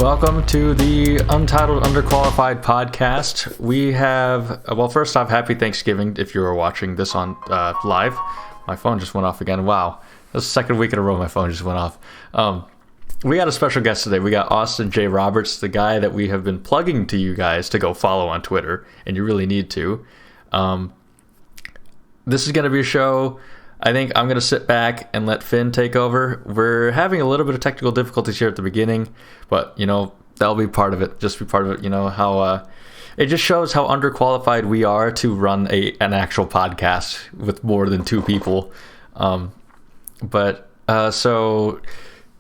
Welcome to the Untitled Underqualified Podcast. We have, well, first off, happy Thanksgiving if you are watching this on live. My phone just went off again. Wow. That's the second week in a row my phone just went off. We got a special guest today. We got Austin J. Roberts, the guy that we have been plugging to you guys to go follow on Twitter, and you really need to. This is going to be a show. I think I'm going to sit back and let Finn take over. We're having a little bit of technical difficulties here at the beginning, but, you know, that'll be part of it. Just be part of it, you know, how it just shows how underqualified we are to run an actual podcast with more than two people. So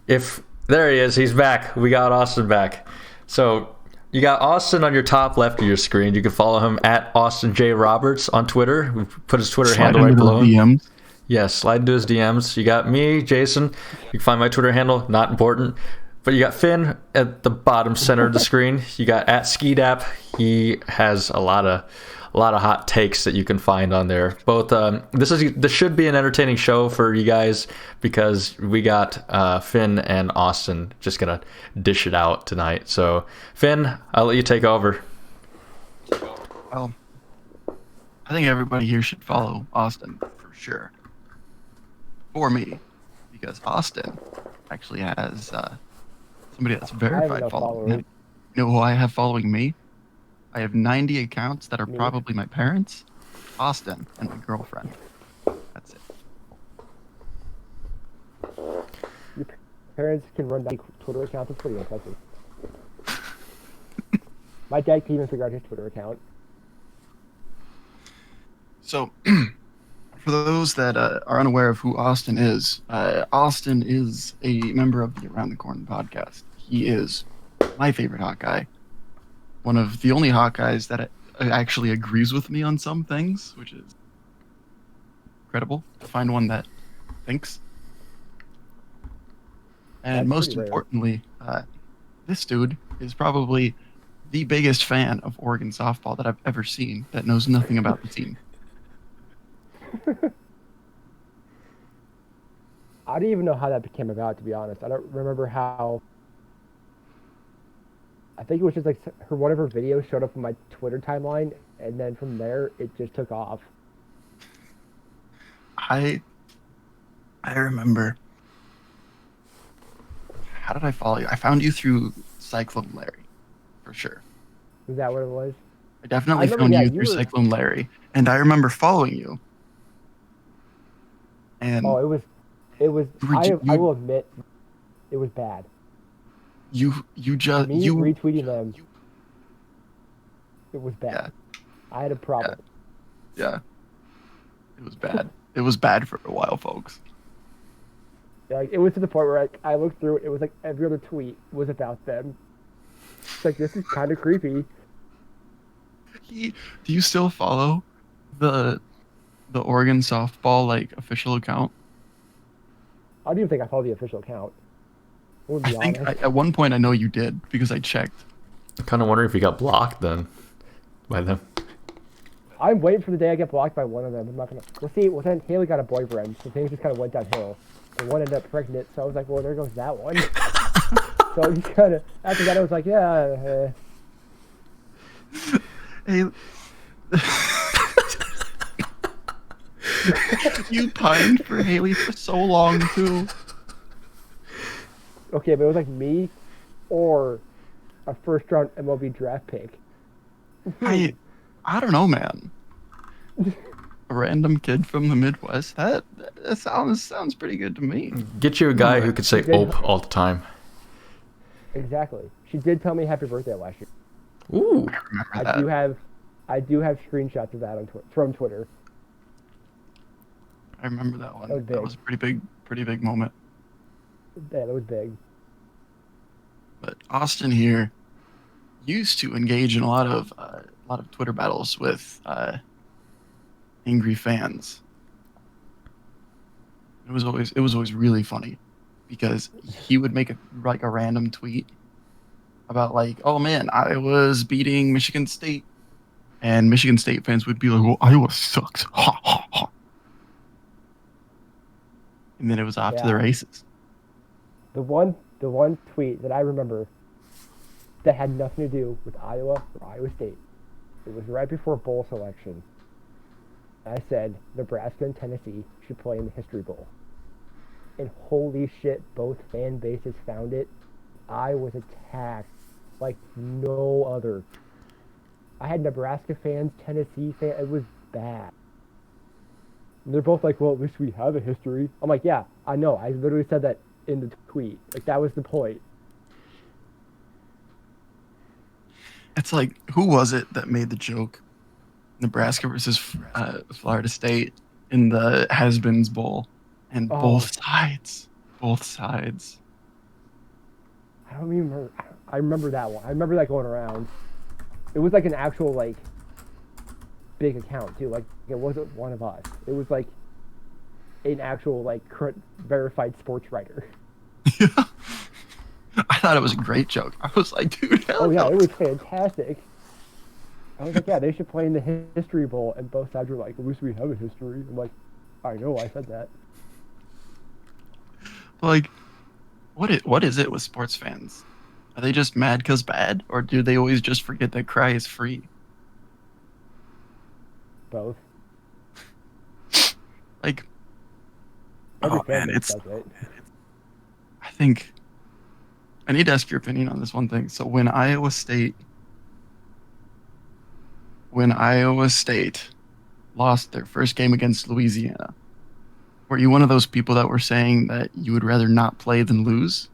if there he is, he's back. We got Austin back. So you got Austin on your top left of your screen. You can follow him at Austin J. Roberts on Twitter. We put his Twitter handle right below him. DMs. Yes, slide into his DMs. You got me, Jason. You can find my Twitter handle, not important. But you got Finn at the bottom center of the screen. You got at Skidap. He has a lot of hot takes that you can find on there. Both this should be an entertaining show for you guys because we got Finn and Austin just gonna dish it out tonight. So Finn, I'll let you take over. Well, I think everybody here should follow Austin for sure. For me, because Austin actually has somebody that's verified following him. You know who I have following me? I have 90 accounts that are probably my parents, Austin, and my girlfriend. That's it. Your parents can run that Twitter account. That's pretty impressive. My dad can even figure out his Twitter account. So, for those that are unaware of who Austin is a member of the Around the Corn podcast. He is my favorite Hawkeye. One of the only Hawkeyes that actually agrees with me on some things, which is incredible to find one that thinks. And That's most importantly, this dude is probably the biggest fan of Oregon softball that I've ever seen that knows nothing about the team. I don't even know how that came about, to be honest. I don't remember how. I think it was just like one of her videos showed up on my Twitter timeline, and then from there it just took off. I remember. How did I follow you? I found you through Cyclone Larry, for sure. Was that what it was? I definitely found you through Cyclone Larry, and I remember following you. And it was. I will admit, it was bad. You retweeting them. It was bad. Yeah. I had a problem. Yeah. It was bad. It was bad for a while, folks. Like, it was to the point where I looked through it. It was like every other tweet was about them. It's like, this is kind of creepy. Do you still follow the Oregon softball official account? I don't even think I follow the official account. I think at one point I know you did because I checked. I'm kind of wondering if you got blocked then by them. I'm waiting for the day I get blocked by one of them. I'm not gonna. We'll see. Well, then Haley got a boyfriend, so things just kind of went downhill. And one ended up pregnant, so I was like, well, there goes that one. So you kind of after that, I was like, yeah. Hey. You pined for Haley for so long too. Okay, but it was like me or a first round MLB draft pick. I don't know, man. A random kid from the Midwest. That sounds pretty good to me. Get you a guy who could say "ope" all the time. Exactly. She did tell me happy birthday last year. Ooh. I do have screenshots of that from Twitter. I remember that one. That was a pretty big moment. Yeah, that was big. But Austin here used to engage in a lot of Twitter battles with angry fans. It was always really funny because he would make a random tweet about oh man, Iowa's beating Michigan State, and Michigan State fans would be like, well, Iowa sucks, ha ha ha. And then it was off to the races. The one tweet that I remember that had nothing to do with Iowa or Iowa State. It was right before bowl selection. I said Nebraska and Tennessee should play in the History Bowl. And holy shit, both fan bases found it. I was attacked like no other. I had Nebraska fans, Tennessee fans. It was bad. And they're both like, well, at least we have a history. I'm like, yeah, I know. I literally said that in the tweet. Like, that was the point. It's like, who was it that made the joke? Nebraska versus Florida State in the Has-Beens Bowl. And both sides. I don't even remember. I remember that one. I remember that going around. It was like an actual, like, big account, too. Like, it wasn't one of us. It was, like, an actual, like, verified sports writer. Yeah. I thought it was a great joke. I was like, dude, hell no. It was fantastic. I was like, yeah, they should play in the History Bowl. And both sides were like, at least we have a history. I'm like, I know, I said that. Like, what is it with sports fans? Are they just mad because bad? Or do they always just forget that cry is free? Both. Like, Every oh man, fan does it. I think I need to ask your opinion on this one thing. So when Iowa State lost their first game against Louisiana, were you one of those people that were saying that you would rather not play than lose?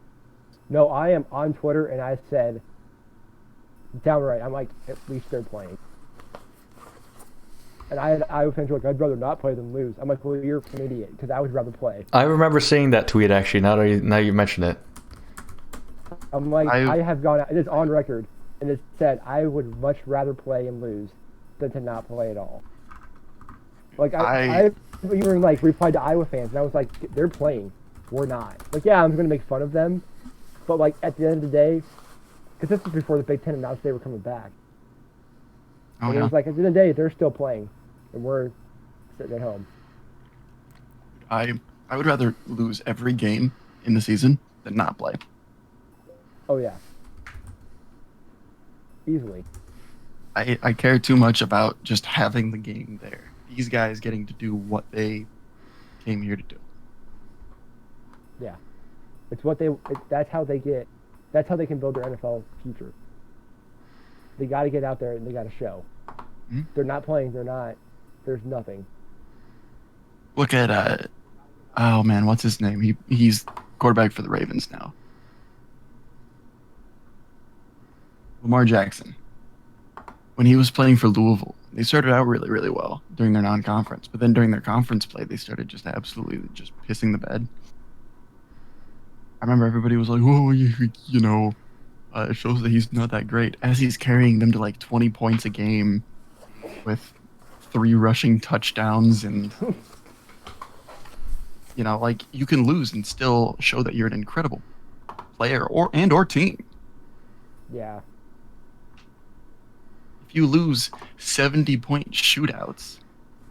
No, I am on Twitter, and I said, downright, I'm like, at least they're playing. And Iowa fans were like, I'd rather not play than lose. I'm like, well, you're an idiot, because I would rather play. I remember seeing that tweet, actually, now you mention it. I'm like, I have gone out, it is on record, and it said, I would much rather play and lose than to not play at all. Like, I even, like, replied to Iowa fans, and I was like, they're playing. We're not. Like, yeah, I'm going to make fun of them, but, like, at the end of the day, because this was before the Big Ten announced they were coming back. Oh, and yeah. it was like, at the end of the day, they're still playing, and we're sitting at home. I would rather lose every game in the season than not play. Oh, yeah. Easily. I care too much about just having the game there. These guys getting to do what they came here to do. Yeah. That's how they can build their NFL future. They got to get out there and they got to show. Mm-hmm. They're not playing. There's nothing. Look at, oh man, what's his name? He's quarterback for the Ravens now. Lamar Jackson. When he was playing for Louisville, they started out really, really well during their non-conference. But then during their conference play, they started just absolutely just pissing the bed. I remember everybody was like, "Oh, you know, it shows that he's not that great." As he's carrying them to like 20 points a game with 3 rushing touchdowns and, you know, like you can lose and still show that you're an incredible player or team. Yeah. If you lose 70-point shootouts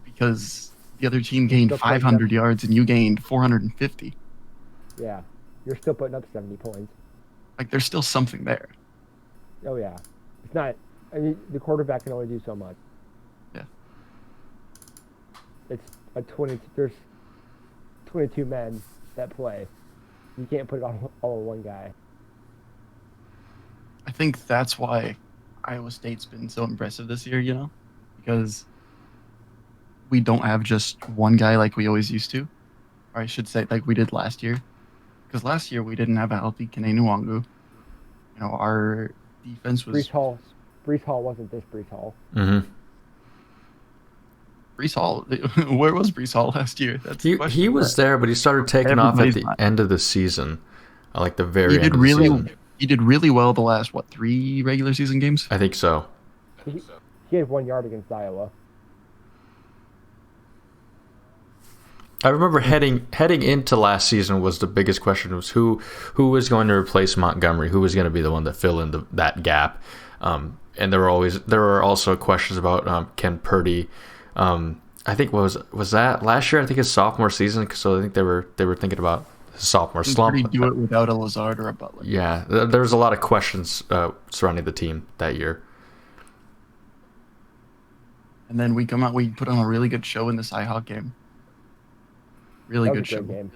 because the other team gained 500 yards and you gained 450. Yeah. You're still putting up 70 points. Like, there's still something there. Oh, yeah. It's not... I mean, the quarterback can only do so much. Yeah. It's there's 22 men that play. You can't put it all on one guy. I think that's why Iowa State's been so impressive this year, you know? Because we don't have just one guy like we always used to. Or I should say, like we did last year. Because last year we didn't have a healthy Kene Nwangu. You know, our defense was... Breece Hall wasn't this Breece Hall. Mm-hmm. Breece Hall? Where was Breece Hall last year? That's he was there, but he started taking off at the end of the season. Like the very end of the season. He did really well the last, 3 regular season games? I think so. He had 1 yard against Iowa. I remember heading into last season was the biggest question was who was going to replace Montgomery, who was going to be the one to fill in that gap, and there were also questions about Ken Purdy. I think was that last year? I think his sophomore season. So I think they were thinking about sophomore Can slump. Purdy do it without a Lazard or a Butler? Yeah, there was a lot of questions surrounding the team that year. And then we put on a really good show in this IHawk game. Really That was good a show. great game.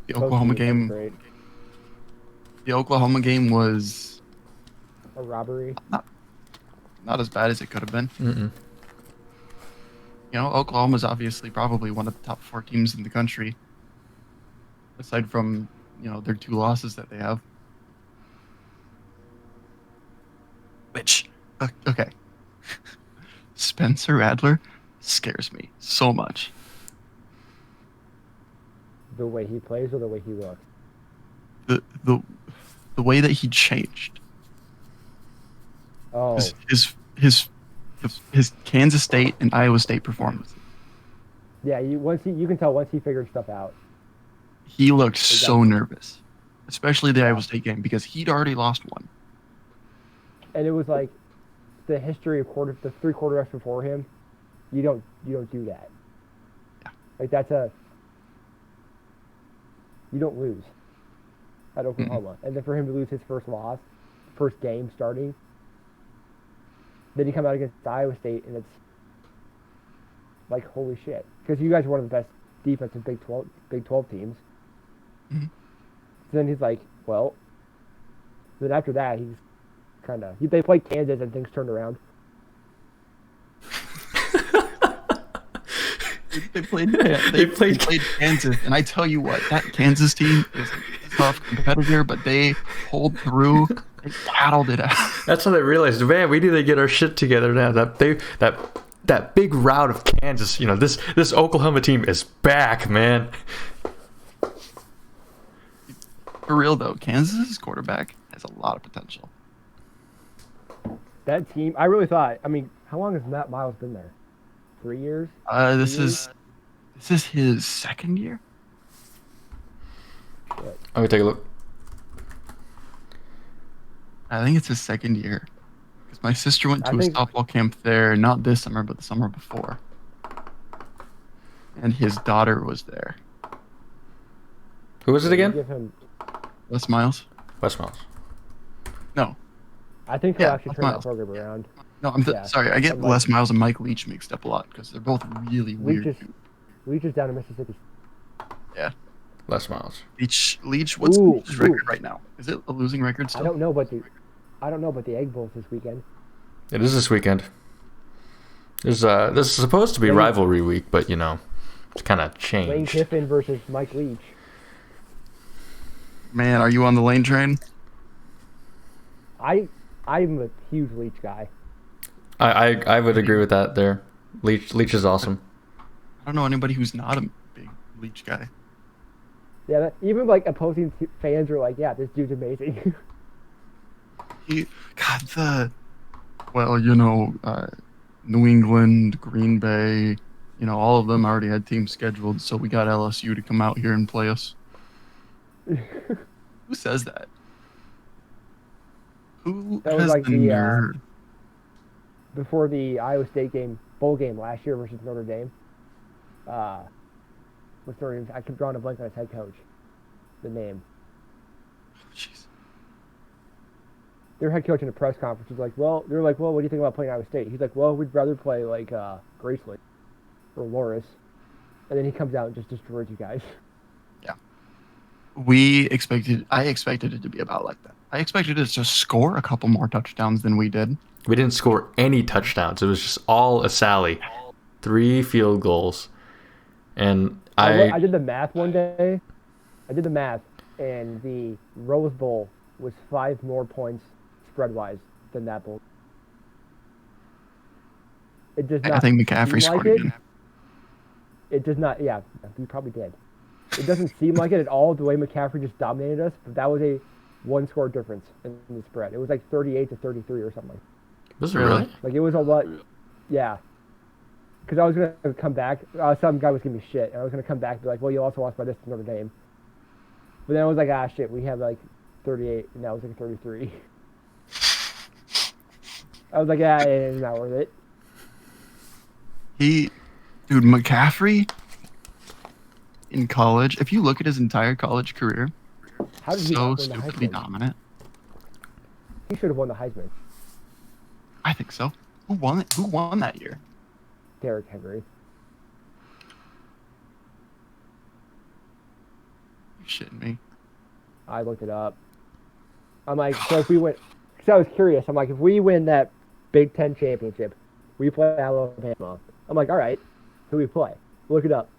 The Both Oklahoma teams game. played great. The Oklahoma game was A robbery. not as bad as it could have been. Mm-mm. You know, Oklahoma's obviously probably one of the top 4 teams in the country, aside from, you know, their 2 losses that they have. Which, okay. Spencer Rattler scares me so much. The way he plays or the way he looks. The way that he changed. Oh, His Kansas State and Iowa State performance. yeah. You can tell once he figured stuff out. He looked so nervous, especially the Iowa State game, because he'd already lost one. And it was like the history of the 3 quarterbacks before him. You don't do that. Yeah. Like you don't lose at Oklahoma. Mm-hmm. And then for him to lose his first game starting, then you come out against Iowa State and it's like, holy shit. Because you guys are one of the best defensive Big 12 teams. Mm-hmm. So then he's like, well, then after that, they played Kansas and things turned around. They played Kansas, and I tell you what, that Kansas team is a tough competitor, but they pulled through. They battled it out. That's when they realized, man, we need to get our shit together now. That big rout of Kansas, you know, this Oklahoma team is back, man. For real though, Kansas's quarterback has a lot of potential. That team, I really thought. I mean, how long has Matt Miles been there? 3 years? This is his 2nd year. Let me take a look. I think it's his 2nd year. Because my sister went to a think- softball camp there, not this summer, but the summer before. And his daughter was there. Who was it again? Give him, Les Miles? Wes Miles. No. I think he'll Yeah, actually Les turn that Miles. program around. No, Yeah, sorry. I get I'm like- Les Miles and Mike Leach mixed up a lot because they're both really weird. Leach is down in Mississippi. Yeah. Les Miles. Leach, what's Ooh, Leach's record right now? Is it a losing record still? I don't know, but the Egg Bowl's this weekend. It is this weekend. This is supposed to be rivalry week, but you know, it's kind of changed. Lane Kiffin versus Mike Leach. Man, are you on the Lane train? I'm a huge Leach guy. I would agree with that there. Leach is awesome. I don't know anybody who's not a big Leach guy. Yeah, even like opposing fans are like, yeah, this dude's amazing. New England, Green Bay, you know, all of them already had teams scheduled, so we got LSU to come out here and play us. Who says that? Who That was has like the the, nerve? Before the Iowa State bowl game last year versus Notre Dame. What's their name? I keep drawing a blank on his head coach. The name. Jeez. Their head coach in a press conference was like, well, they're like, well, what do you think about playing Iowa State? He's like, well, we'd rather play like Graceland or Loris. And then he comes out and just destroys you guys. Yeah. I expected it to be about like that. I expected us to score a couple more touchdowns than we did. We didn't score any touchdowns. It was just all a Sally. 3 field goals. And I did the math one day. And the Rose Bowl was 5 more points spread-wise than that bowl. It does not. I think McCaffrey seem like scored again. It does not. Yeah, he probably did. It doesn't seem like it at all the way McCaffrey just dominated us, but that was a 1-score difference in the spread. It was like 38-33 or something. Was it really? Like it was a lot. Yeah. Because I was gonna come back. Some guy was giving me shit, and I was gonna come back and be like, "Well, you also lost by this to Notre Dame." But then I was like, "Ah, shit, we have like 38, and that was like 33." I was like, "Ah, it's not worth it." McCaffrey. in college. If you look at his entire college career, How did he so not win the stupidly Heisman? dominant. He should have won the Heisman. I think so. Who won it? Who won that year? Derrick Henry. You shitting me? I looked it up. I'm like, so if we win, because I was curious. I'm like, if we win that Big Ten championship, we play Alabama. I'm like, all right, who we play? Look it up.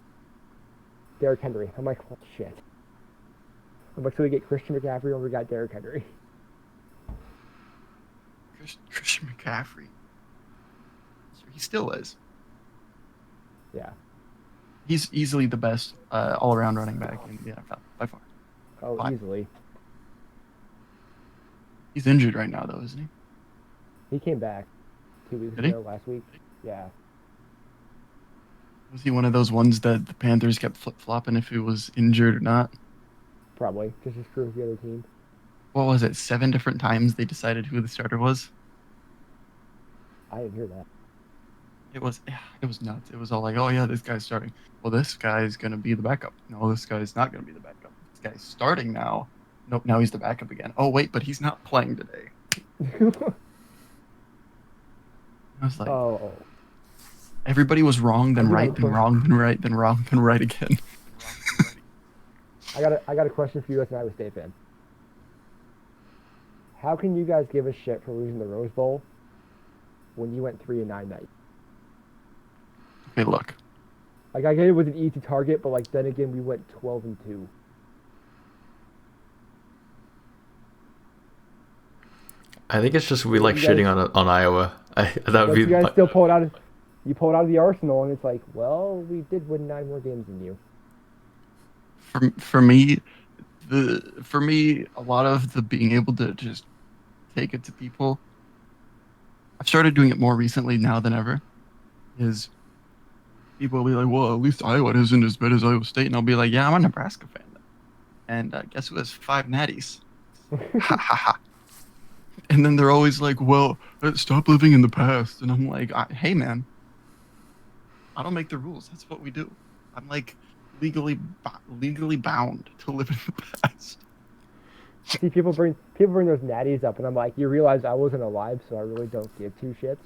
Derrick Henry. I'm like, oh, shit. I'm like, so we get Christian McCaffrey or we got Derrick Henry? Christian McCaffrey. He still is. Yeah. He's easily the best all-around running back in the NFL by far. Oh, Fine. easily. He's injured right now, though, isn't he? He came back 2 weeks Did he? ago, last week. Yeah. Was he one of those ones that the Panthers kept flip-flopping if he was injured or not? Probably. Just as true as the other team. What was it? 7 different times they decided who the starter was? I didn't hear that. It was nuts. It was all like, oh yeah, this guy's starting. Well, this guy's going to be the backup. No, this guy's not going to be the backup. This guy's starting now. Nope, now he's the backup again. Oh, wait, but he's not playing today. I was like, Oh. everybody was wrong, then I do right, have a then wrong, then right, then wrong, then right again. I got a question for you as an Iowa State fan. How can you guys give a shit for losing the Rose Bowl when you went 3-9 that year? Okay, look. Like, I get it was an easy target, but like then again, we went 12-2. I think it's just we like You guys- shitting on Iowa. That would But be. you guys still pull it out of the arsenal, and it's like, well, we did win 9 more games than you. For me, a lot of the being able to just take it to people, I've started doing it more recently now than ever, is people will be like, well, at least Iowa isn't as bad as Iowa State. And I'll be like, yeah, I'm a Nebraska fan. And guess who has 5 natties? Ha ha ha. And then they're always like, well, stop living in the past. And I'm like, hey, man, I don't make the rules. That's what we do. I'm like legally bound to live in the past. See, people bring those natties up, and I'm like, you realize I wasn't alive, so I really don't give 2 shits.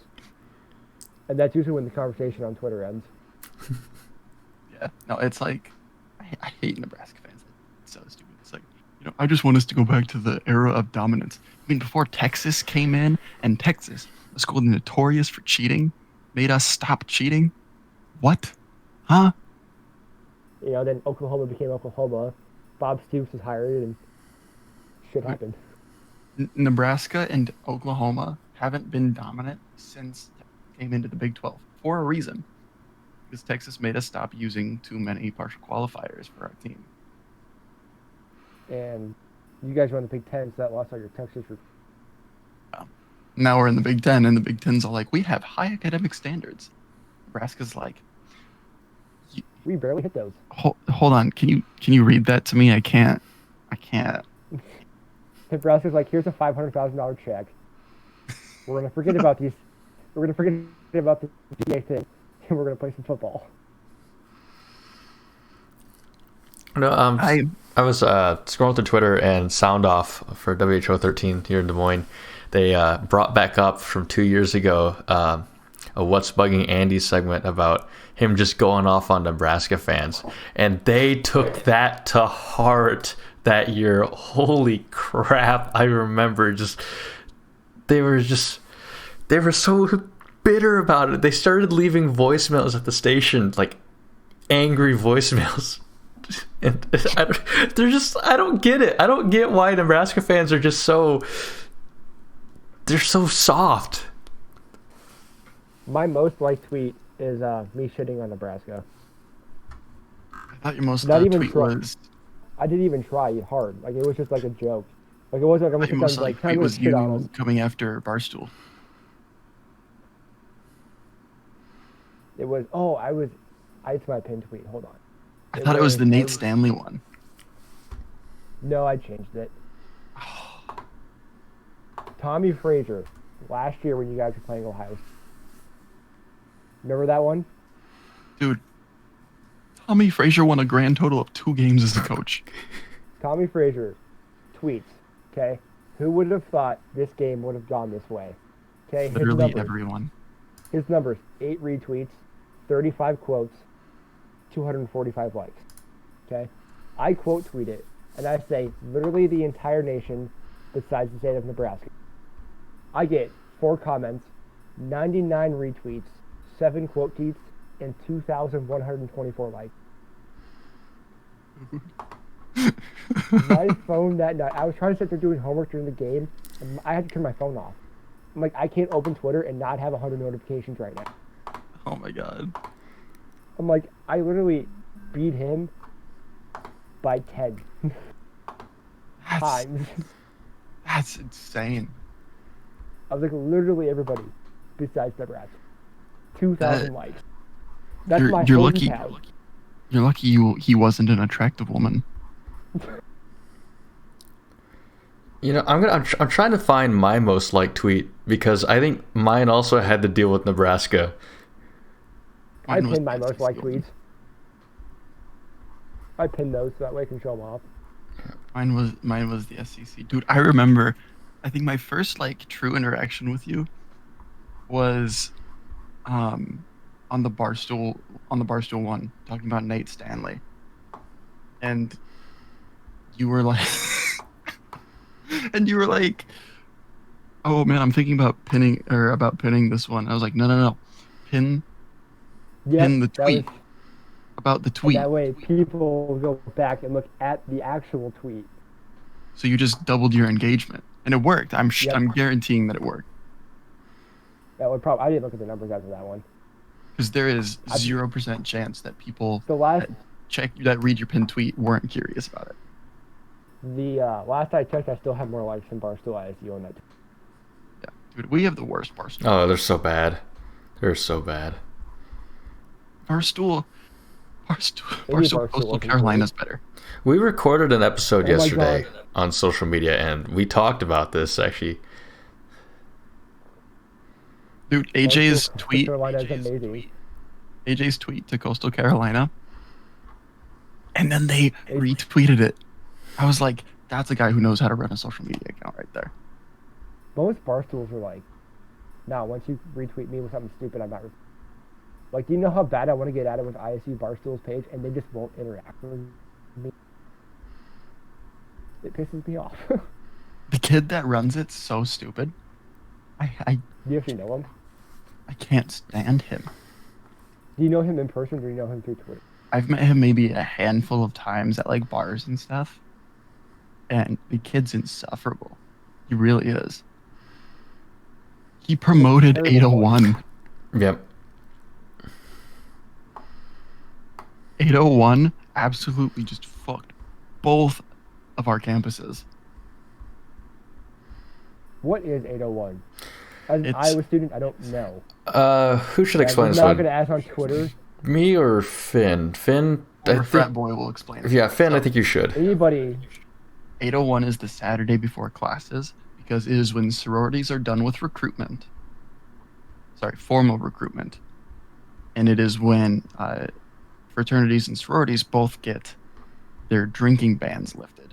And that's usually when the conversation on Twitter ends. Yeah, no, it's like, I hate Nebraska fans. It's so stupid. It's like, I just want us to go back to the era of dominance. I mean, before Texas came in, and Texas, a school notorious for cheating, made us stop cheating. What? Huh? Then Oklahoma became Oklahoma. Bob Stoops was hired, and shit happened. Nebraska and Oklahoma haven't been dominant since came into the Big 12 for a reason. Because Texas made us stop using too many partial qualifiers for our team. And you guys were in the Big Ten, so that lost all your Texas recruits. Now we're in the Big Ten, and the Big Ten's all like, we have high academic standards. Nebraska's like, We barely hit those. hold on, can you read that to me? I can't. Nebraska's like, here's a $500,000 check. We're gonna forget about these. We're gonna forget about the DA thing, and we're gonna play some football. No, I was scrolling through Twitter, and Sound Off for WHO 13 here in Des Moines, they brought back up from 2 years ago a What's Bugging Andy segment about him just going off on Nebraska fans, and they took that to heart that year. Holy crap! I remember they were so bitter about it. They started leaving voicemails at the station, like angry voicemails. And I don't get it. I don't get why Nebraska fans are just they're so soft. My most liked tweet is me shitting on Nebraska. I thought your most Not even tweet try. was. I didn't even try hard. Like, it was just like a joke. Like, it wasn't like I'm Your most just like tweet was shit on you them. coming after Barstool. It was it's my pinned tweet. Hold on. I thought it was the Nate Stanley one. No, I changed it. Tommy Frazier, last year when you guys were playing Ohio. Remember that one? Dude, Tommy Frazier won a grand total of 2 games as a coach. Tommy Frazier tweets, okay? Who would have thought this game would have gone this way? Okay, Literally everyone. His numbers, 8 retweets, 35 quotes, 245 likes. Okay? I quote tweet it, and I say literally the entire nation besides the state of Nebraska. I get 4 comments, 99 retweets, 7 quote tweets, and 2,124 likes. My phone that night, I was trying to sit there doing homework during the game, and I had to turn my phone off. I'm like, I can't open Twitter and not have 100 notifications right now. Oh my god. I'm like, I literally beat him by 10 times. That's insane. I was like, literally everybody besides Nebraska. 2,000 likes. That's my you're lucky. hometown. You're lucky he wasn't an attractive woman. You know, I'm trying to find my most liked tweet because I think mine also had to deal with Nebraska. I pinned my most liked tweets. I pinned those so that way I can show them off. Mine was the SEC. Dude, I remember, I think my first like true interaction with you was on the Barstool one, talking about Nate Stanley. And you were like oh man, I'm thinking about pinning this one. I was like, no. Pin the tweet. About the tweet. That way people will go back and look at the actual tweet. So you just doubled your engagement. And it worked. I'm guaranteeing that it worked. That would probably. I didn't look at the numbers after that one. Because there is 0% chance that people that read your pinned tweet weren't curious about it. The last I checked, I still had more likes than Barstool ISU on that. Yeah, dude, we have the worst Barstool. Oh, they're so bad. They're so bad. Barstool Coastal Carolina's better. We recorded an episode yesterday on social media, and we talked about this actually. Dude, AJ's tweet to Coastal Carolina, and then they retweeted it. I was like, that's a guy who knows how to run a social media account right there. Most Barstools are like, nah, once you retweet me with something stupid, I'm not. Like, do you know how bad I want to get at it with ISU Barstool's page, and they just won't interact with me? It pisses me off. The kid that runs it's so stupid. Do you actually know him? I can't stand him. Do you know him in person, or do you know him through Twitter? I've met him maybe a handful of times at like bars and stuff. And the kid's insufferable. He really is. He promoted 801. Yep. 801 absolutely just fucked both of our campuses. What is 801? As an Iowa student, I don't know. Who should explain this one? I'm not going to ask on Twitter. Me or Finn? Finn, Or Frat Boy will explain it. Yeah, Finn, I think you should. Anybody. 801 is the Saturday before classes because it is when sororities are done with recruitment. Sorry, formal recruitment. And it is when fraternities and sororities both get their drinking bans lifted.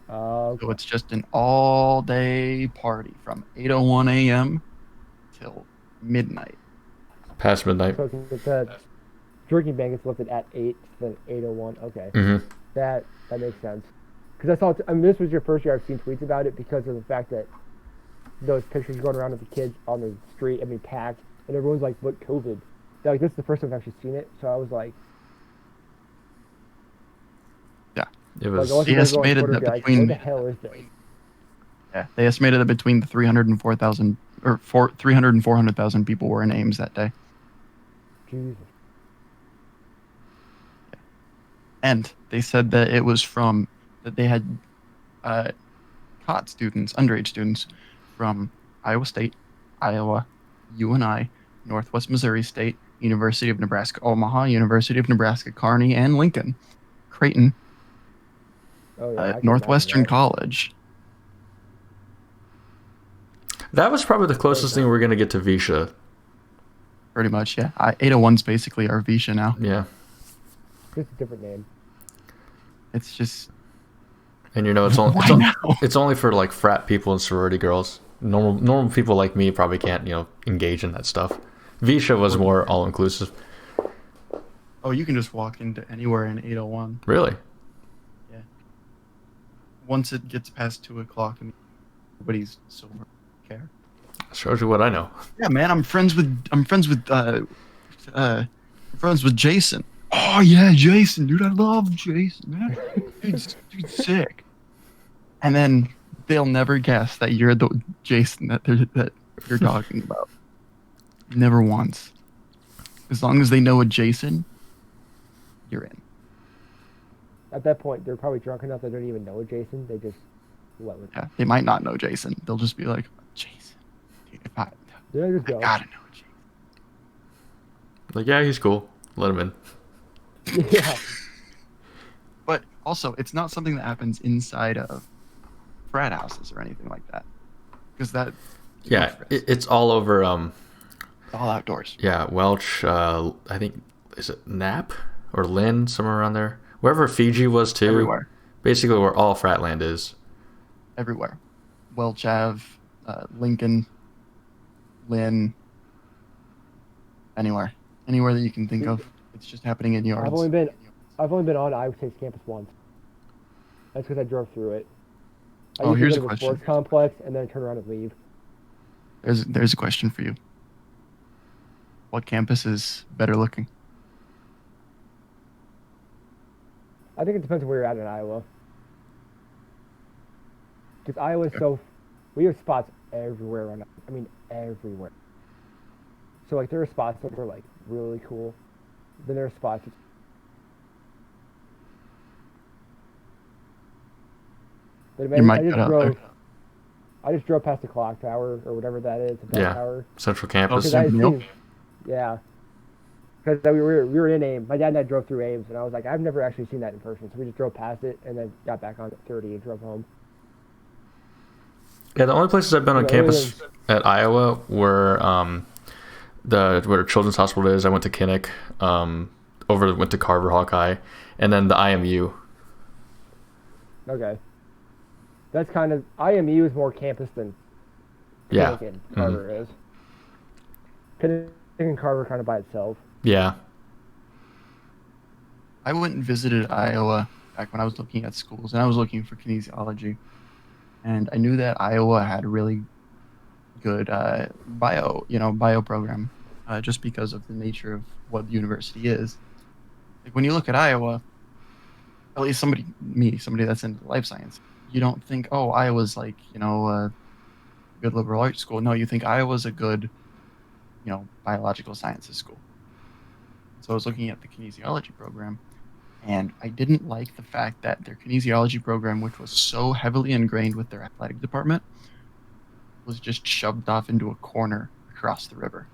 Okay. So it's just an all-day party from 8:01 a.m. till midnight. Past midnight. So the drinking ban gets lifted at 8 to 8:01. Okay. Mm-hmm. That makes sense. Because this was your first year I've seen tweets about it because of the fact that those pictures going around of the kids on the street, packed, and everyone's like, "What COVID?" They're like, this is the first time I've actually seen it, so I was like, yeah, it was. They estimated that between what the hell is this? Yeah, they estimated that between the 300 and 400,000 people were in Ames that day. Jesus. Yeah. And they said that it was that they had caught underage students from Iowa State, Iowa, UNI, Northwest Missouri State, University of Nebraska Omaha, University of Nebraska Kearney, and Lincoln, Creighton, Northwestern College. That was probably the closest thing we're going to get to Visha. Pretty much, yeah. 801's basically our Visha now. Yeah. Just a different name. It's just And you know, Why now? it's only for like frat people and sorority girls. Normal people like me probably can't, you know, engage in that stuff. Visha was more all inclusive. oh, you can just walk into anywhere in 801. Really? Yeah. Once it gets past 2 o'clock, and nobody's sober. Care. Shows you what I know. Yeah, man. I'm friends with Jason. Oh yeah, Jason, dude. I love Jason, man. Dude's sick. And then they'll never guess that you're the Jason that you're talking about. Never once. As long as they know a Jason, you're in. At that point, they're probably drunk enough they don't even know Jason. They just went with it. Yeah, they might not know Jason. They'll just be like, Jason. Dude, if I Just go. gotta know Jason. Like, yeah, he's cool. Let him in. Yeah. But also, it's not something that happens inside of frat houses or anything like that. Because that... Yeah, it's all over. It's all outdoors. Yeah, Welch. I think, is it Knapp or Lynn, somewhere around there. Wherever Fiji was too. Everywhere. Basically, where all frat land is. Everywhere. Welch Ave, Lincoln, Lynn, anywhere that you can think of. It's just happening in yards. I've only been on Iowa State's campus once. That's because I drove through it. I Oh, used here's to a go to the question. sports complex and then turn around and leave. There's a question for you. What campus is better looking? I think it depends on where you're at in Iowa. Because Iowa's we have spots everywhere around. I mean, everywhere. So like there are spots that are like really cool. Then there are spots. But You might cut out there. I just drove past the clock tower or whatever that is. The bell Yeah. tower. Central Campus. Because I had Nope. seen, yeah. Because we were in Ames. My dad and I drove through Ames, and I was like, I've never actually seen that in person. So we just drove past it and then got back on 30 and drove home. Yeah, the only places I've been on Yeah, campus at Iowa were where Children's Hospital is. I went to Kinnick, went to Carver Hawkeye, and then the IMU. Okay. That's kind of IMU is more campus than Yeah. Kinnick and Carver is. Kinnick and Carver kind of by itself. Yeah. I went and visited Iowa back when I was looking at schools, and I was looking for kinesiology. And I knew that Iowa had a really good bio program, just because of the nature of what the university is. Like when you look at Iowa, at least somebody that's into life science, you don't think, oh, Iowa's like, a good liberal arts school. No, you think Iowa's a good, biological sciences school. So I was looking at the kinesiology program, and I didn't like the fact that their kinesiology program, which was so heavily ingrained with their athletic department, was just shoved off into a corner across the river.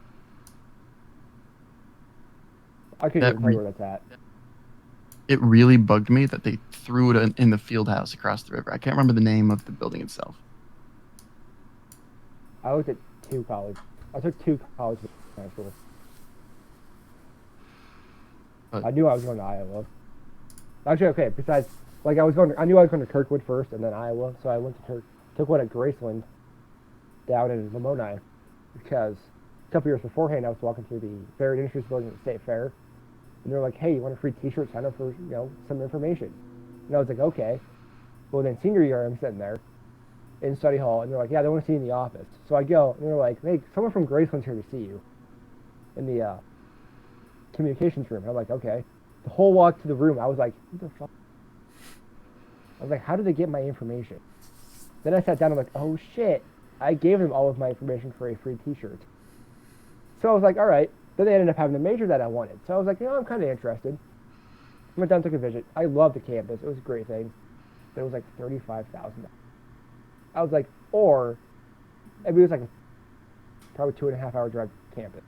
I couldn't even tell you where that's at. It really bugged me that they threw it in the field house across the river. I can't remember the name of the building itself. I looked at two colleges. I took two colleges in high school. I knew I was going to Iowa. Actually, okay. Besides, like I knew I was going to Kirkwood first, and then Iowa. So I went to took one at Graceland, down in Lamoni, because a couple years beforehand I was walking through the Fair and Industries building at the State Fair, and they're like, "Hey, you want a free T-shirt? Sign up for some information." And I was like, "Okay." Well, then senior year I'm sitting there in study hall, and they're like, "Yeah, they want to see you in the office." So I go, and they're like, "Hey, someone from Graceland's here to see you," in the communications room. And I'm like, "Okay." The whole walk to the room, I was like, "Who the fuck?" I was like, "How did they get my information?" Then I sat down. I'm like, "Oh shit!" I gave them all of my information for a free T-shirt. So I was like, "All right." Then they ended up having the major that I wanted. So I was like, I'm kind of interested. I went down, took a visit. I loved the campus. It was a great thing. But it was like $35,000. I was like, it was like probably 2.5 hour drive to campus.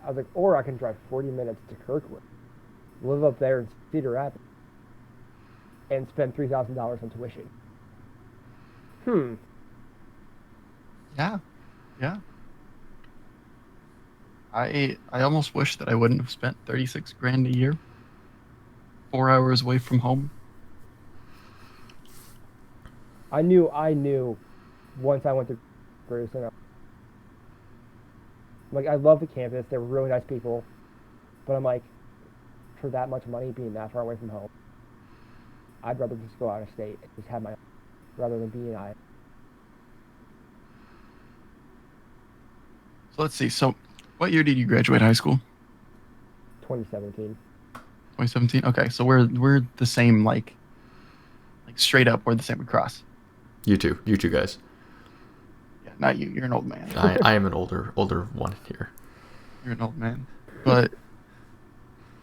I was like, or I can drive 40 minutes to Kirkwood, live up there in Cedar Rapids, and spend $3,000 on tuition. Yeah. I almost wish that I wouldn't have spent $36,000 a year. 4 hours away from home. I knew once I went to Bruce, and like, I love the campus. They're really nice people, but I'm like, for that much money being that far away from home, I'd rather just go out of state and just have my, rather than be in Iowa. So let's see. So, what year did you graduate high school? 2017. 2017. Okay, so we're the same, like straight up, we're the same across. You two guys. Yeah, not you. You're an old man. I am an older one here. You're an old man. But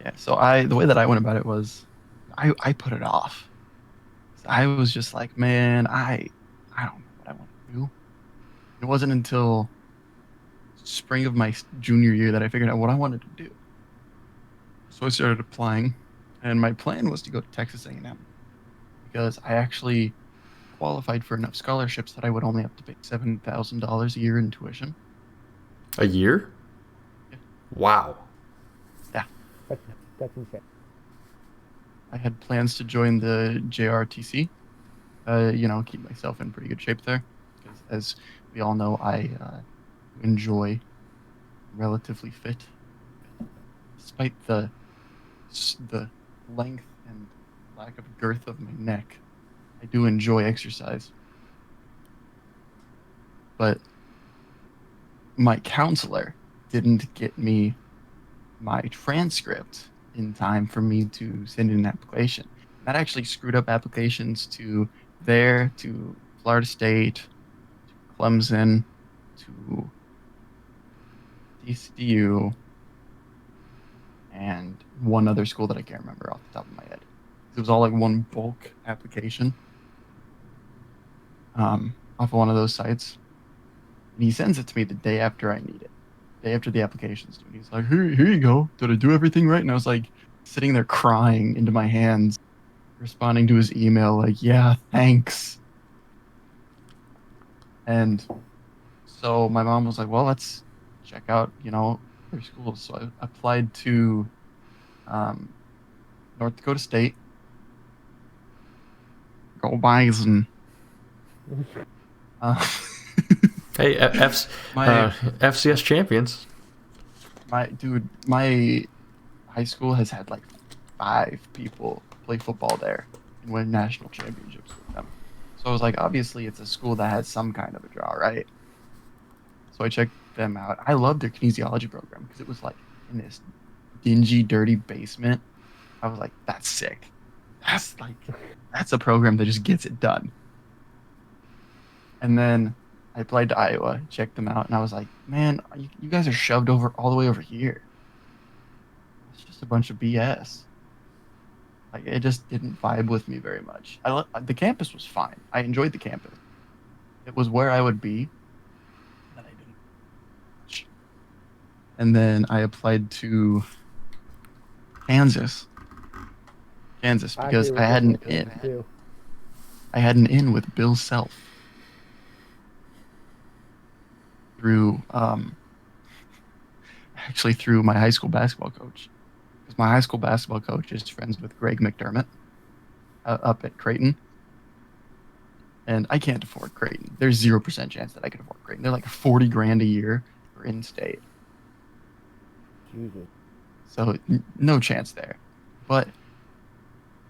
yeah, so the way that I went about it was, I put it off. I was just like, man, I don't know what I want to do. It wasn't until spring of my junior year that I figured out what I wanted to do. So I started applying, and my plan was to go to Texas A&M because I actually qualified for enough scholarships that I would only have to pay $7,000 a year in tuition. A year? Yeah. Wow. Yeah. That's insane. I had plans to join the JRTC, keep myself in pretty good shape there. Because as we all know, I enjoy relatively fit. Despite the length and lack of girth of my neck, I do enjoy exercise. But my counselor didn't get me my transcript in time for me to send in an application. That actually screwed up applications to Florida State, to Clemson, to DCU, and one other school that I can't remember off the top of my head. It was all like one bulk application off of one of those sites. And he sends it to me the day after I need it. Day after the application's due. He's like, here you go. Did I do everything right? And I was like sitting there crying into my hands, responding to his email like, yeah, thanks. And so my mom was like, well, let's check out, their schools. So I applied to North Dakota State. Go Bison. Hey, FCS champions. My high school has had like 5 people play football there and win national championships with them. So I was like, obviously it's a school that has some kind of a draw, right? So I checked them out. I loved their kinesiology program because it was like in this dingy, dirty basement. I was like, that's sick. That's a program that just gets it done. And then I applied to Iowa, checked them out, and I was like, man, you guys are shoved all the way over here. It's just a bunch of BS. Like, it just didn't vibe with me very much. The campus was fine. I enjoyed the campus. It was where I would be, but I didn't. And then I applied to Kansas because I had an in. I had an in with Bill Self through my high school basketball coach. Because my high school basketball coach is friends with Greg McDermott up at Creighton. And I can't afford Creighton. There's 0% chance that I could afford Creighton. They're like $40,000 a year for in-state. Jesus. So no chance there. But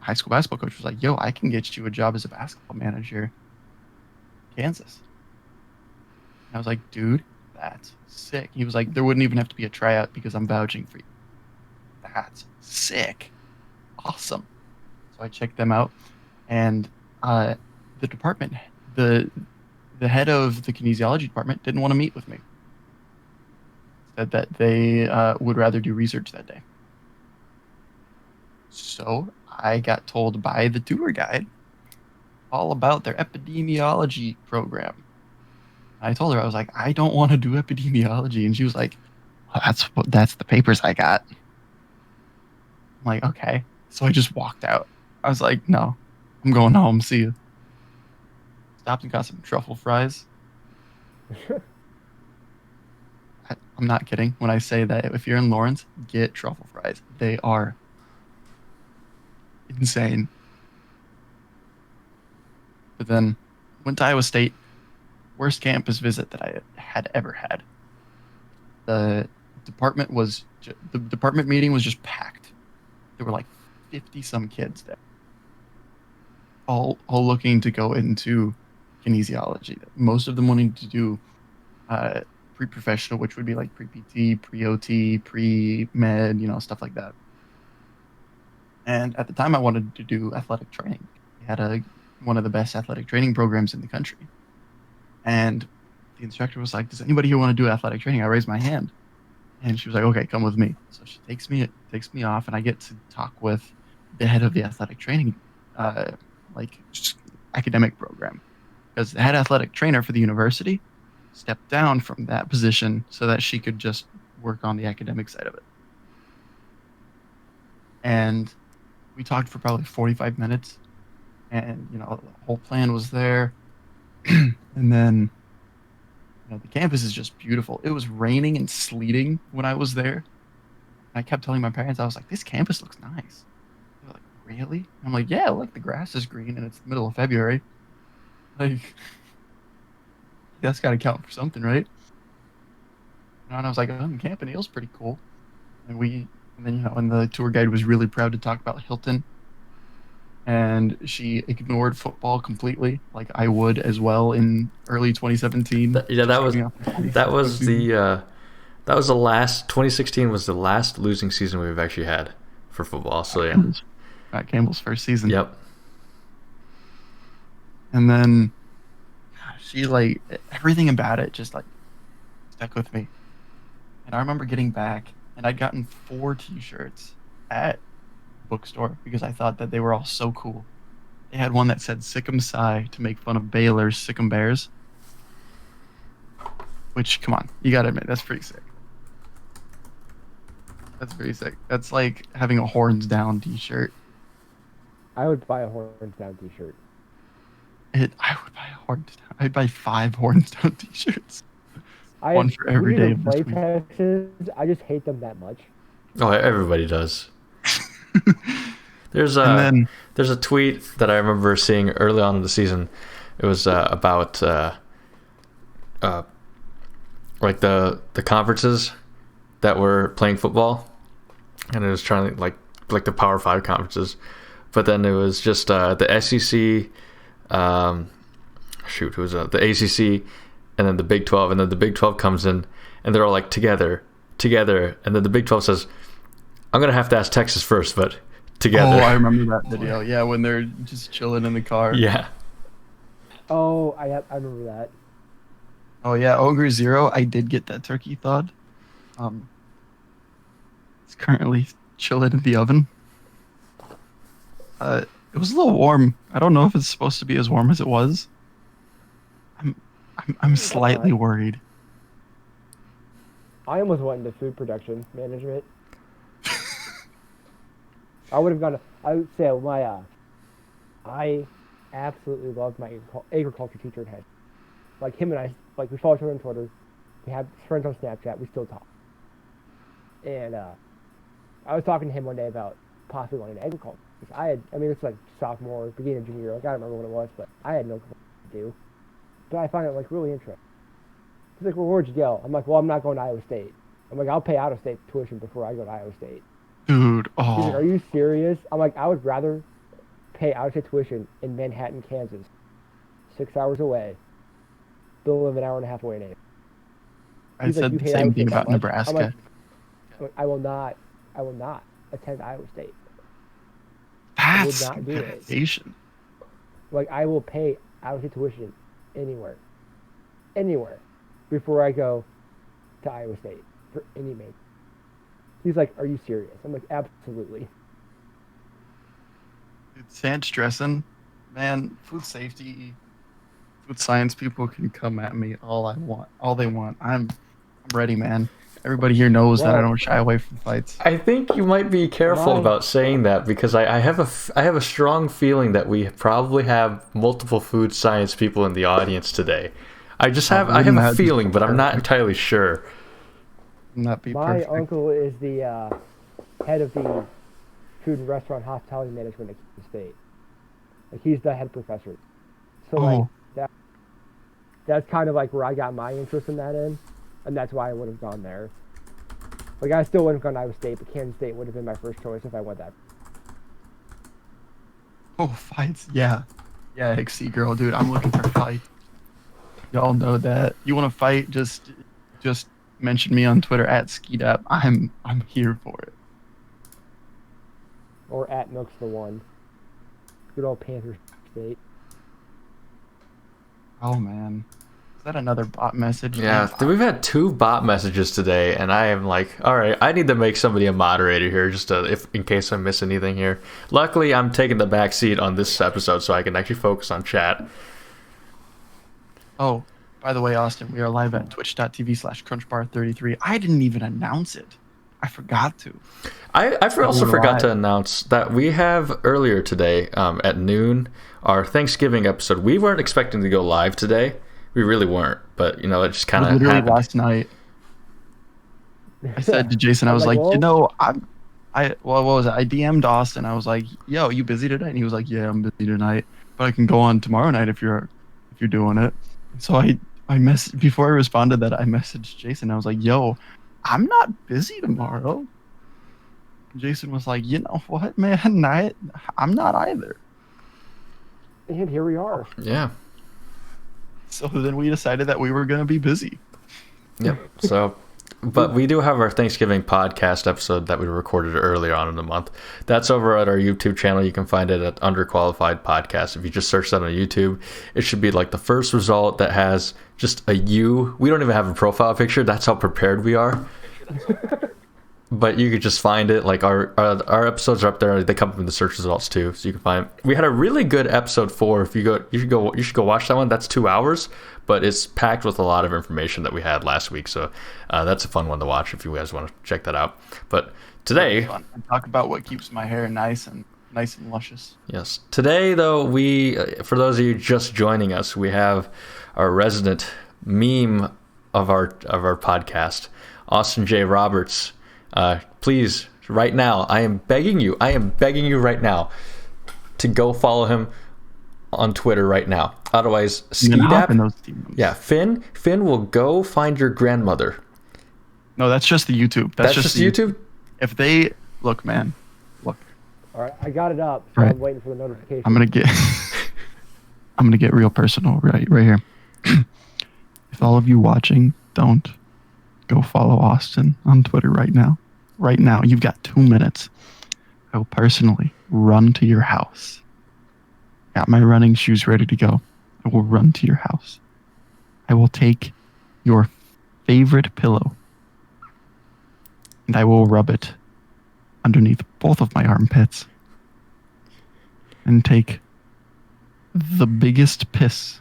high school basketball coach was like, yo, I can get you a job as a basketball manager in Kansas. And I was like, dude, that's sick. He was like, there wouldn't even have to be a tryout because I'm vouching for you. That's sick. Awesome. So I checked them out. And the department, the head of the kinesiology department didn't want to meet with me. Said that they would rather do research that day. So I got told by the tour guide all about their epidemiology program. I told her, I was like, I don't want to do epidemiology. And she was like, well, that's the papers I got. I'm like, okay. So I just walked out. I was like, no, I'm going home. See you. Stopped and got some truffle fries. I'm not kidding when I say that if you're in Lawrence, get truffle fries. They are insane. But then went to Iowa State. Worst campus visit that I had ever had. The department meeting was just packed. There were like 50 some kids there, all looking to go into kinesiology. Most of them wanting to do pre-professional, which would be like pre-PT, pre-OT, pre-med, stuff like that. And at the time, I wanted to do athletic training. We had one of the best athletic training programs in the country. And the instructor was like, "Does anybody here want to do athletic training?" I raised my hand. And she was like, "Okay, come with me." So she takes me off, and I get to talk with the head of the athletic training, just academic program. Because the head athletic trainer for the university stepped down from that position so that she could just work on the academic side of it. And we talked for probably 45 minutes, and the whole plan was there. And then the campus is just beautiful. It was raining and sleeting when I was there. I kept telling my parents, I was like, "This campus looks nice." They're like, "Really?" I'm like, "Yeah, like the grass is green and it's the middle of February. Like, that's got to count for something, right?" And I was like, "Camp and Hill's pretty cool." And then the tour guide was really proud to talk about Hilton. And she ignored football completely, like I would as well in early 2017. That was the last. 2016 was the last losing season we've actually had for football. So yeah, Matt Campbell's first season. Yep. And then she everything about it just stuck with me. And I remember getting back, and I'd gotten 4 T-shirts at bookstore because I thought that they were all so cool. They had one that said "Sick'em Psy" to make fun of Baylor's Sick'em Bears. Which, come on, you gotta admit, that's pretty sick. That's pretty sick. That's like having a horns down T-shirt. I would buy a horns down T-shirt. I would buy a horns down. I'd buy 5 horns down T-shirts. One for every day of this week. Passes, I just hate them that much. Oh, everybody does. There's a tweet that I remember seeing early on in the season. It was about the conferences that were playing football, and it was trying to like the Power 5 conferences, but then it was just the SEC, who was the ACC, and then the Big 12, and then the Big 12 comes in, and they're all like together, and then the Big 12 says, "I'm gonna have to ask Texas first, but together." Oh, I remember that video. Yeah, when they're just chilling in the car. Yeah. Oh, I remember that. Oh yeah, Ogre Zero. I did get that turkey thawed. It's currently chilling in the oven. It was a little warm. I don't know if it's supposed to be as warm as it was. I'm slightly worried. I almost went into food production management. I would say I absolutely loved my agriculture teacher at Head. Like him and I, we follow each other on Twitter. We have friends on Snapchat. We still talk. And I was talking to him one day about possibly going into agriculture. It's like sophomore, beginning of junior year. I don't remember what it was, but I had no clue what to do. But I found it really interesting. He's like, "Well, where'd you go?" I'm like, "Well, I'm not going to Iowa State." I'm like, "I'll pay out of state tuition before I go to Iowa State." Dude, oh. He's like, "Are you serious?" I'm like, "I would rather pay out of state tuition in Manhattan, Kansas, 6 hours away, than live an hour and a half away in Ames." I said the same thing about Nebraska. I'm like, I will not attend Iowa State. That's I would not do it. dedication. I will pay out of state tuition anywhere, before I go to Iowa State for any major. He's like, "Are you serious?" I'm like, "Absolutely." Dude, Sand stressing, man. Food safety, food science people can come at me all they want. I'm ready, man. Everybody here knows that I don't shy away from fights. I think you might be careful about saying that, because I have a strong feeling that we probably have multiple food science people in the audience today. I have a feeling, but I'm not entirely sure. Not be My perfect. uncle is the head of the food and restaurant hospitality management at Kansas State. Like he's the head professor. So that's kind of like where I got my interest in that in, and that's why I would have gone there. Like I still wouldn't have gone to Iowa State, but Kansas State would have been my first choice if I went that. Oh, fights, yeah, XC girl, dude. I'm looking for a fight. Y'all know that. You want to fight? Just mention me on Twitter at Skeetup. I'm here for it. Or at Nooks the One. Good old Panther State. Oh man, is that another bot message? Yeah, we've had 2 bot messages today, and I am like, all right, I need to make somebody a moderator here, just in case I miss anything here. Luckily, I'm taking the back seat on this episode, so I can actually focus on chat. Oh, by the way, Austin, we are live at twitch.tv/crunchbar33. I didn't even announce it. I forgot to. I also forgot to announce that we have earlier today at noon our Thanksgiving episode. We weren't expecting to go live today. We really weren't, but it just kind of literally last night. I said to Jason, I was like, what was it? I DM'd Austin. I was like, yo, you busy today? And he was like, yeah, I'm busy tonight, but I can go on tomorrow night if you're doing it. So I messaged, before I responded that, I messaged Jason. I was like, yo, I'm not busy tomorrow. Jason was like, you know what, man? I'm not either. And here we are. Yeah. So then we decided that we were going to be busy. Yep. So, but we do have our Thanksgiving podcast episode that we recorded earlier on in the month. That's over at our YouTube channel. You can find it at Underqualified Podcast. If you just search that on YouTube, it should be like the first result that has just a U. We don't even have a profile picture. That's how prepared we are. But you could just find it. Like our episodes are up there. They come up in the search results too, so you can find. We had a really good episode 4. If you should go watch that one. That's 2 hours, but it's packed with a lot of information that we had last week. So that's a fun one to watch if you guys want to check that out. But today, talk about what keeps my hair nice and luscious. Yes. Today, though, for those of you just joining us, we have our resident meme of our podcast, Austin J. Roberts. Please, right now, I am begging you right now to go follow him on Twitter right now. Otherwise, Finn will go find your grandmother. No, that's just the YouTube. That's just YouTube? If they look, man, look. All right, I got it up. So right. I'm waiting for the notification. I'm gonna get real personal right here. If all of you watching don't go follow Austin on Twitter right now. Right now, you've got 2 minutes. I will personally run to your house. Got my running shoes ready to go. I will run to your house. I will take your favorite pillow and I will rub it underneath both of my armpits and take the biggest piss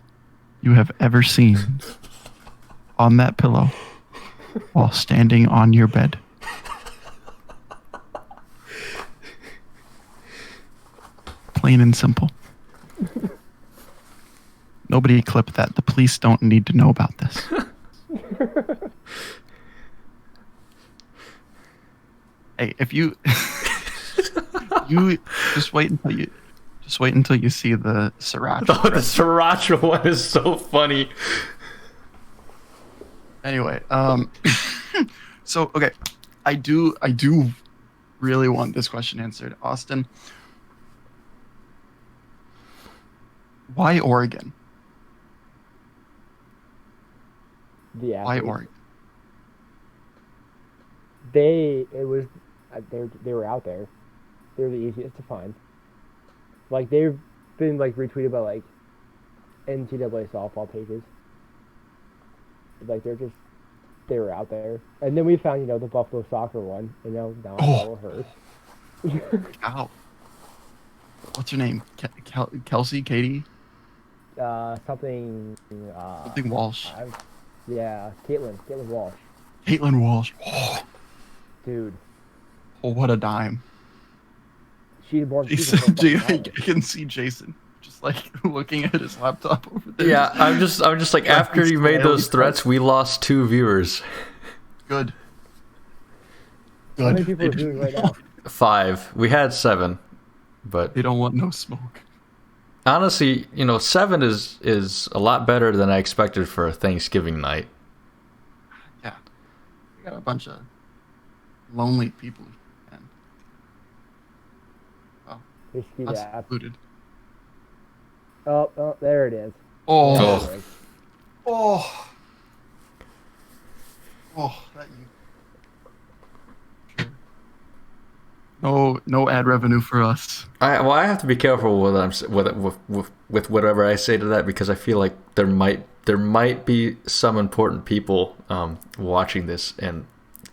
you have ever seen on that pillow while standing on your bed. Plain and simple. Nobody clip that. The police don't need to know about this. Hey, if you just wait until you see the sriracha. Oh, the sriracha one is so funny. Anyway, so okay, I do really want this question answered, Austin. Why Oregon? Why Oregon? They were out there. They were the easiest to find. Like they've been like retweeted by like NCAA softball pages. Like they were out there. And then we found the Buffalo soccer one. Now I follow hers. Ow. What's her name? Kelsey? Katie? Something Walsh. Yeah, Caitlin Walsh. Caitlin Walsh. Oh. Dude. Oh, what a dime. She's I can see Jason just like looking at his laptop over there. Yeah, I'm just like, after you made those threats, we lost 2 viewers. Good. How many people are viewing right now? 5. We had 7, but They don't want no smoke. honestly, 7 is a lot better than I expected for a Thanksgiving night. Yeah. We got a bunch of lonely people. Man. Oh, Whiskey that's dab. included. Oh, there it is. Oh. There it is. Oh, that you. Sure. No ad revenue for us. I have to be careful with whatever I say to that, because I feel like there might be some important people watching this, and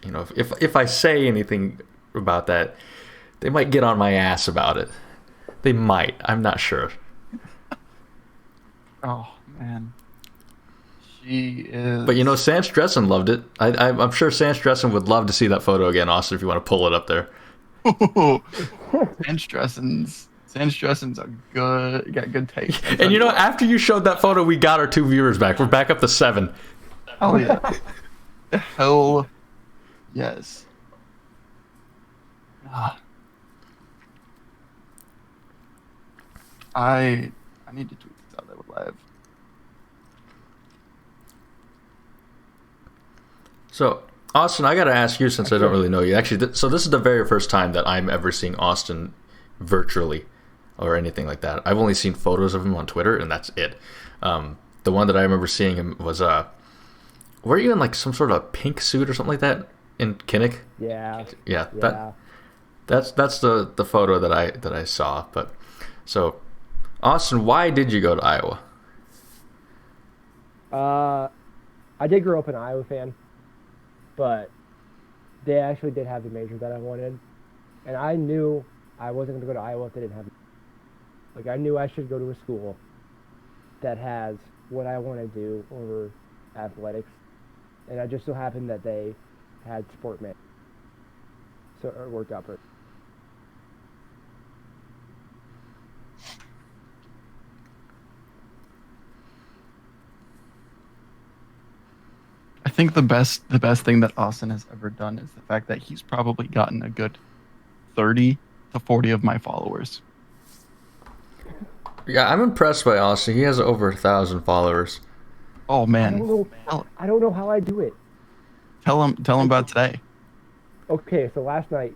if I say anything about that, they might get on my ass about it. They might. I'm not sure. Oh man. She is. But Sans Dressen loved it. I'm sure Sans Dressen would love to see that photo again, Austin, if you want to pull it up there. Sans Dressen's a got good taste. And after you showed that photo, we got our 2 viewers back. We're back up to 7. Oh yeah. Hell yes. I need to tweet this out there live. So, Austin, I got to ask you, since I don't really know you. Actually, so this is the very first time that I'm ever seeing Austin virtually or anything like that. I've only seen photos of him on Twitter, and that's it. The one that I remember seeing him was, were you in like some sort of pink suit or something like that in Kinnick? Yeah. Yeah. That's the photo that I saw. But so, Austin, why did you go to Iowa? I did grow up an Iowa fan, but they actually did have the major that I wanted, and I knew I wasn't going to go to Iowa if they didn't have. Like, I knew I should go to a school that has what I want to do over athletics, and it just so happened that they had sport man, so it worked out perfect. I think the best thing that Austin has ever done is the fact that he's probably gotten a good 30 to 40 of my followers. Yeah, I'm impressed by Austin. He has over 1,000 followers. Oh man, I don't know how I do it. Tell him about today. Okay, so last night,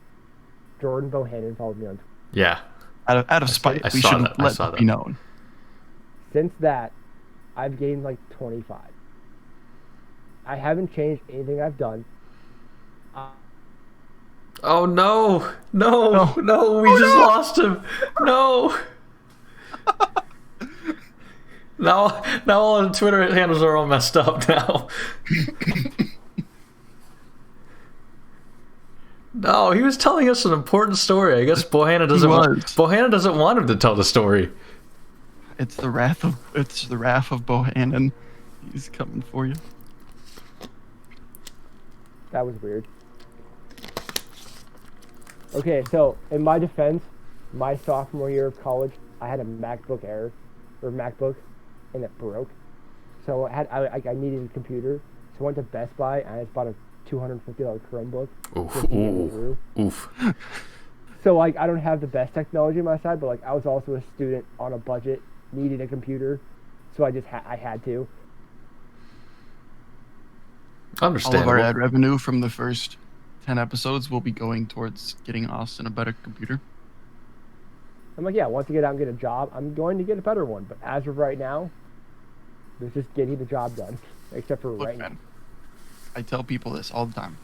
Jordan Bohannon followed me on Twitter. Yeah. Out of spite, we should let it be known. Since that, I've gained like 25. I haven't changed anything I've done. Oh no! We just lost him. No. Now all the Twitter handles are all messed up now. No, he was telling us an important story. I guess Bohannon doesn't want him to tell the story. It's the wrath of Bohannon. He's coming for you. That was weird. Okay, so in my defense, my sophomore year of college, I had a MacBook Air, and it broke. So I needed a computer, so I went to Best Buy and I just bought a $250 Chromebook. Oof. So I don't have the best technology on my side, but I was also a student on a budget, needed a computer, so I had to. Understandable. All of our ad revenue from the first 10 episodes will be going towards getting Austin a better computer. I'm once I get out and get a job, I'm going to get a better one. But as of right now, it's just getting the job done. Except for right now. I tell people this all the time.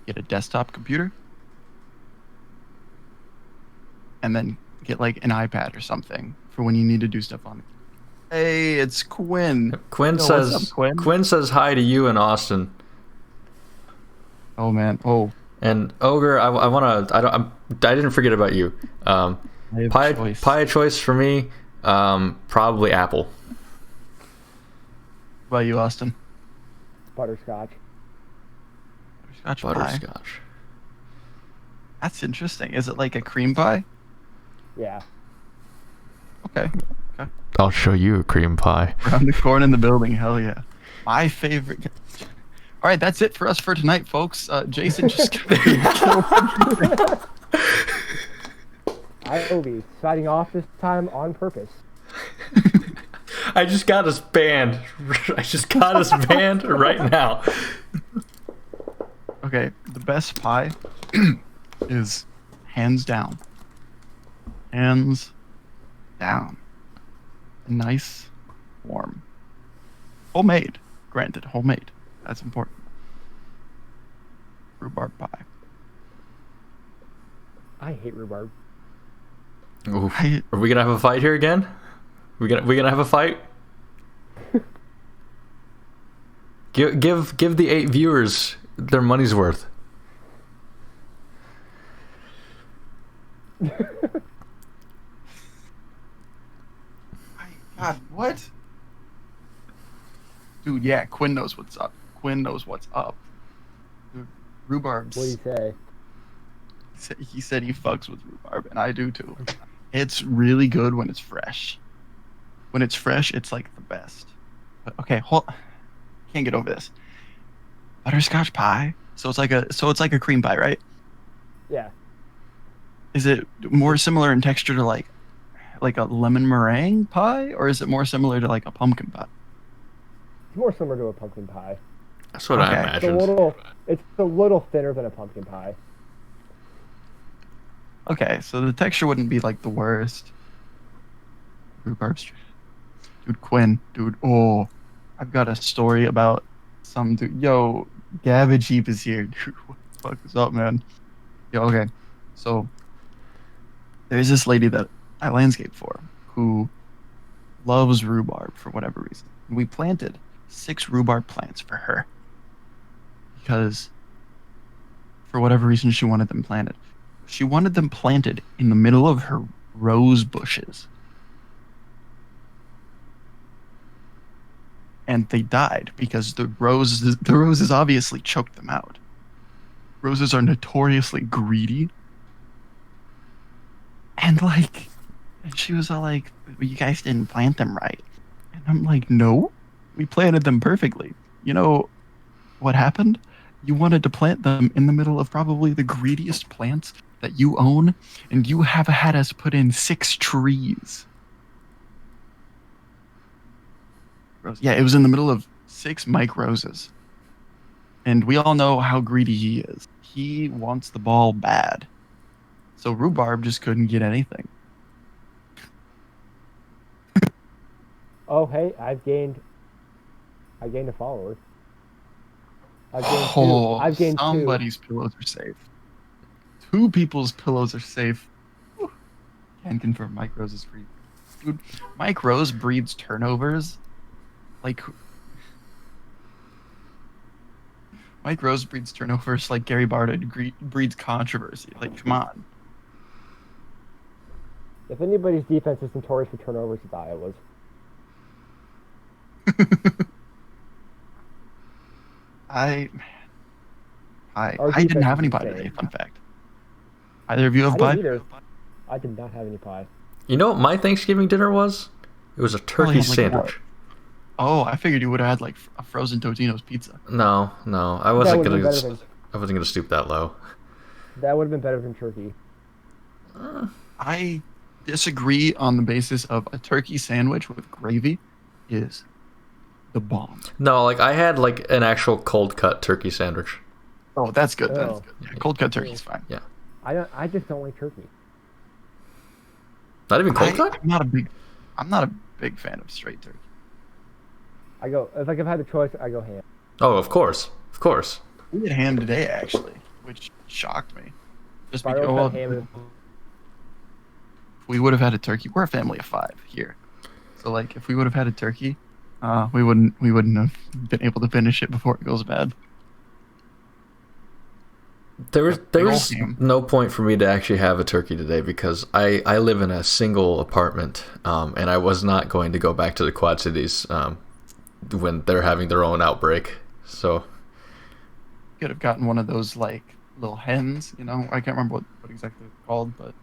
Get a desktop computer, and then get an iPad or something for when you need to do stuff on it. Hey, it's Quinn. Quinn says hi to you in Austin. Oh man. Oh. And Ogre, I didn't forget about you. Pie choice for me, probably Apple. What about you, Austin? Butterscotch. Butterscotch. That's interesting. Is it like a cream pie? Yeah. Okay. I'll show you a cream pie. Around the corner in the building. Hell yeah. My favorite. All right, that's it for us for tonight, folks. Jason just. I will be signing off this time on purpose. I just got us banned. I just got us banned right now. Okay, the best pie is hands down. Hands down. Nice, warm. Homemade. Granted, homemade. That's important. Rhubarb pie. I hate rhubarb. Oof. Are we gonna have a fight here again? We gonna have a fight? Give the 8 viewers their money's worth. God, what? Dude, yeah, Quinn knows what's up. Quinn knows what's up. Dude, rhubarb's... What do you say? He said he fucks with rhubarb, and I do too. It's really good when it's fresh. When it's fresh, it's like the best. But okay, can't get over this. Butterscotch pie. So it's like a cream pie, right? Yeah. Is it more similar in texture to like a lemon meringue pie, or is it more similar to like a pumpkin pie? It's more similar to a pumpkin pie. That's what I imagined. It's a little thinner than a pumpkin pie. Okay, so the texture wouldn't be like the worst. Rhubarb street. Dude, Quinn, dude, oh, I've got a story about some dude. Yo, Gabbage Heap is here. Dude, what the fuck is up, man? Yo, okay. So, there's this lady that I landscape for who loves rhubarb for whatever reason. We planted 6 rhubarb plants for her because for whatever reason she wanted them planted. She wanted them planted in the middle of her rose bushes. And they died because the roses obviously choked them out. Roses are notoriously greedy. And she was all like, well, you guys didn't plant them right. And I'm like, no, we planted them perfectly. You know what happened? You wanted to plant them in the middle of probably the greediest plants that you own, and you have had us put in 6 trees. Yeah, it was in the middle of 6 Mike Roses. And we all know how greedy he is. He wants the ball bad. So rhubarb just couldn't get anything. Oh, hey, I've gained a follower. I've gained somebody's 2. pillows are safe. 2 people's pillows are safe. Whew. Can confirm Mike Rose is free. Dude, Mike Rose breeds turnovers. Mike Rose breeds turnovers like Gary Barta breeds controversy. Like, come on. If anybody's defense is notorious for turnovers, it's Iowa's. I didn't have any pie today, fun fact. Either of you have pie? Either. I did not have any pie. You know what my Thanksgiving dinner was? It was a turkey sandwich. Oh, I figured you would have had like a frozen Totino's pizza. No, I wasn't gonna stoop that low. That would have been better than turkey. I disagree on the basis of a turkey sandwich with gravy is the bomb. No, I had an actual cold cut turkey sandwich. Oh, that's good. Oh. That's good. Yeah, cold cut turkey is fine. Yeah. I just don't like turkey. Not even cold cut? I'm not a big fan of straight turkey. If I've had the choice, I go ham. Oh, of course. We had ham today actually, which shocked me. Just Spiral because ham. we would have had a turkey. We're a family of 5 here, so if we would have had a turkey, we wouldn't have been able to finish it before it goes bad. There was no point for me to actually have a turkey today because I live in a single apartment, and I was not going to go back to the Quad Cities when they're having their own outbreak. So could have gotten one of those little hens, I can't remember what exactly it's called, but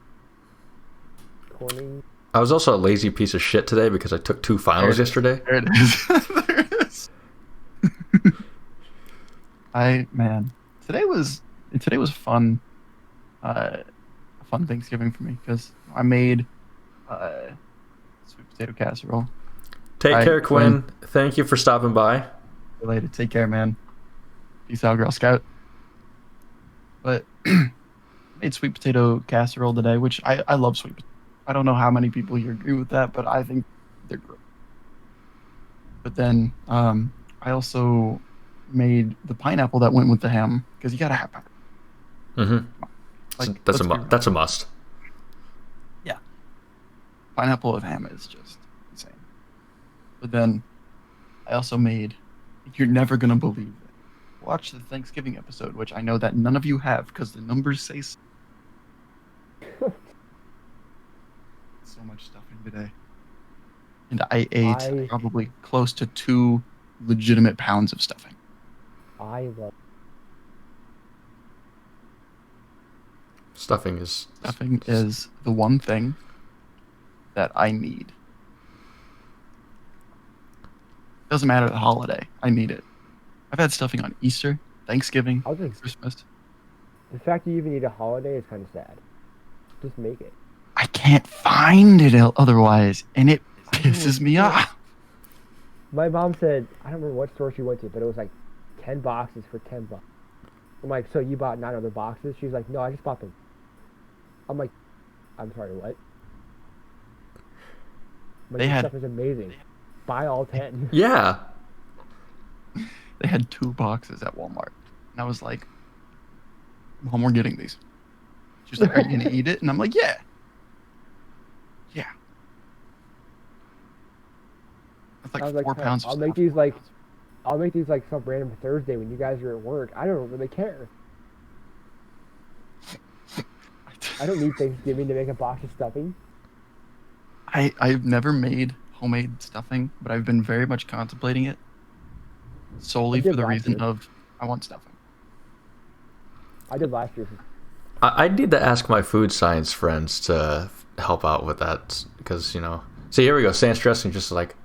Corny. I was also a lazy piece of shit today because I took 2 finals yesterday. There it is. There it is. Today was fun. A fun Thanksgiving for me because I made sweet potato casserole. Take care, Quinn. Thank you for stopping by. Related. Take care, man. Peace out, Girl Scout. But made sweet potato casserole today, which I love sweet potato. I don't know how many people here agree with that, but I think they're great. But then I also made the pineapple that went with the ham because you gotta have pineapple. Mm-hmm. That's a must. Yeah, pineapple with ham is just insane. But then I also made. You're never gonna believe it. Watch the Thanksgiving episode, which I know that none of you have because the numbers say so. So much stuffing today, and I ate probably close to 2 legitimate pounds of stuffing. I love Stuffing is the one thing that I need. Doesn't matter the holiday, I need it. I've had stuffing on Easter, Thanksgiving, Christmas. The fact that you even need a holiday is kind of sad. Just make it. I can't find it otherwise, and it pisses me off. My mom said, I don't remember what store she went to, but it was like 10 boxes for $10. I'm like, so you bought 9 other boxes? She's like, no, I just bought them. I'm like, I'm sorry, what? This stuff is amazing. Buy all 10. Yeah. They had 2 boxes at Walmart, and I was like, Mom, we're getting these. She's like, are you gonna eat it? And I'm like, yeah. That's like 4 pounds. I'll make these like some random Thursday when you guys are at work. I don't really care. I don't need Thanksgiving to make a box of stuffing. I've never made homemade stuffing, but I've been very much contemplating it solely for the reason of I want stuffing. I did last year. I need to ask my food science friends to help out with that because, see, here we go. Sans dressing, just like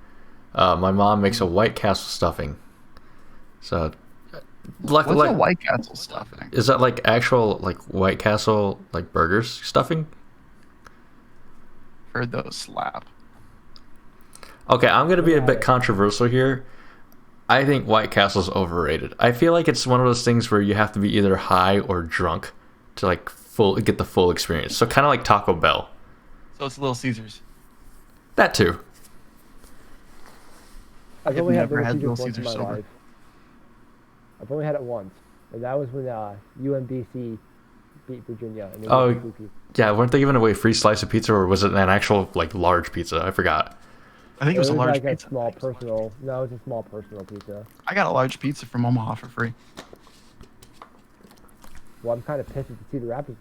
my mom makes a White Castle stuffing. So, what's a White Castle stuffing? Is that like actual like White Castle like burgers stuffing? Heard those slap. Okay, I'm gonna be a bit controversial here. I think White Castle's overrated. I feel like it's one of those things where you have to be either high or drunk to like get the full experience. So kind of like Taco Bell. So it's Little Caesars. That too. I've only had Little Caesars Caesars once in my life. I've only had it once, and that was when UMBC beat Virginia. And yeah, weren't they giving away free slice of pizza, or was it an actual like large pizza? I forgot. I think it was a large pizza. A small personal. No, it was a small personal pizza. I got a large pizza from Omaha for free. Well, I'm kind of pissed at the Cedar Rapids.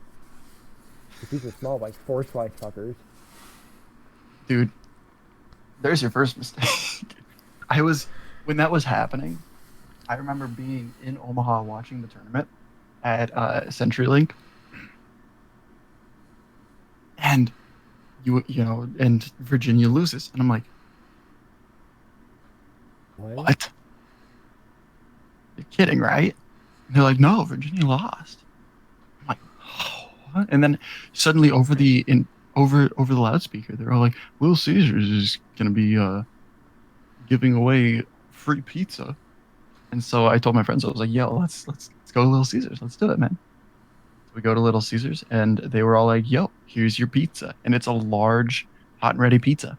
The pizza small, like 4 slice fuckers. Dude, there's your first mistake. When that was happening, I remember being in Omaha watching the tournament at CenturyLink, and and Virginia loses, and I'm like, what? You're kidding, right? And they're like, no, Virginia lost. I'm like, oh, what? And then suddenly over the loudspeaker, they're all like, Little Caesars is gonna be giving away free pizza. And so I told my friends, I was like, yo, let's go to Little Caesars. Let's do it, man. So we go to Little Caesars, and they were all like, yo, here's your pizza. And it's a large, hot and ready pizza.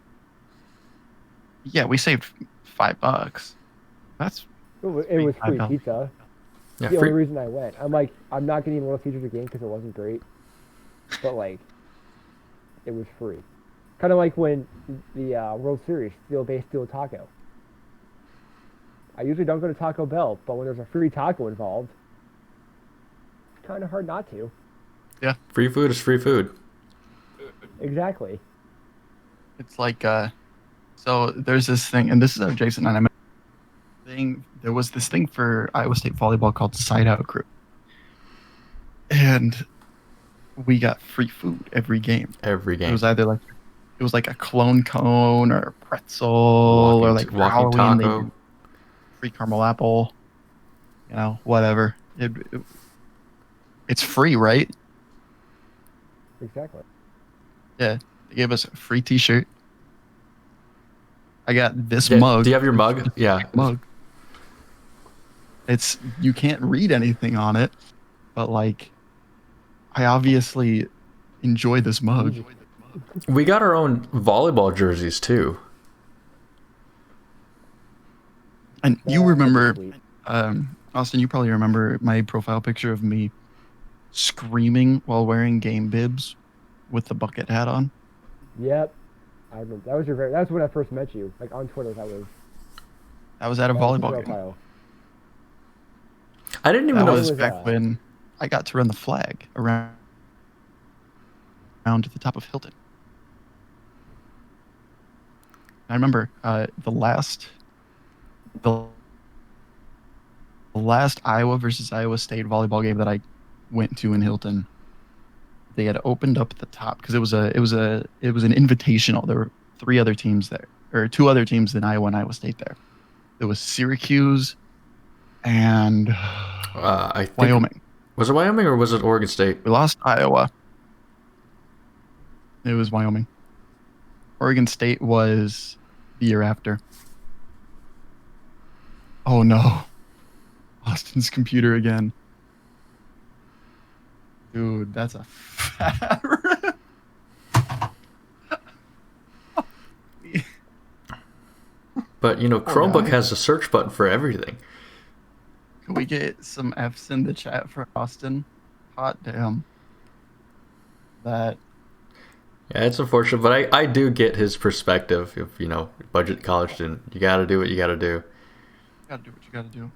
Yeah, we saved $5. It was free pizza. Yeah, the only reason I went. I'm like, I'm not getting Little Caesars again because it wasn't great. But, like, it was free. Kind of like when the World Series, steel taco. I usually don't go to Taco Bell, but when there's a free taco involved, it's kind of hard not to. Yeah. Free food is free food. Exactly. It's like, so there's this thing, and this is how Jason and I met. There was this thing for Iowa State volleyball called Side Out Crew. And we got free food every game. Every game. It was either like a clone cone or a pretzel or like walking taco. Free caramel apple. whatever. It's free, right? Exactly. Yeah, they gave us a free T-shirt. I got this Yeah, mug. do you have your mug? Yeah. Mug. You can't read anything on it, but like, I obviously enjoy this mug. We got our own volleyball jerseys too. And you Yeah, remember, sweet. Austin, you probably remember my profile picture of me screaming while wearing game bibs with the bucket hat on. Yep. I remember. That was when I first met you. Like on Twitter, that was At a that was volleyball your game. profile. I didn't even That know. was was, back when I got to run the flag around to the top of Hilton. I remember the last Iowa versus Iowa State volleyball game that I went to in Hilton. They had opened up the top because it was an invitational. There were three other teams there, or two other teams than Iowa and Iowa State there. There was Syracuse and I think, Wyoming. Was it Wyoming or was it Oregon State? We lost Iowa. It was Wyoming. Oregon State was the year after. Oh no. Austin's computer again. Dude, that's a fat rip. But Chromebook has a search button for everything. Can we get some F's in the chat for Austin? Hot damn. That. Yeah, it's unfortunate, but I do get his perspective. If budget college student, you got to do what you got to do. You gotta do what you gotta do.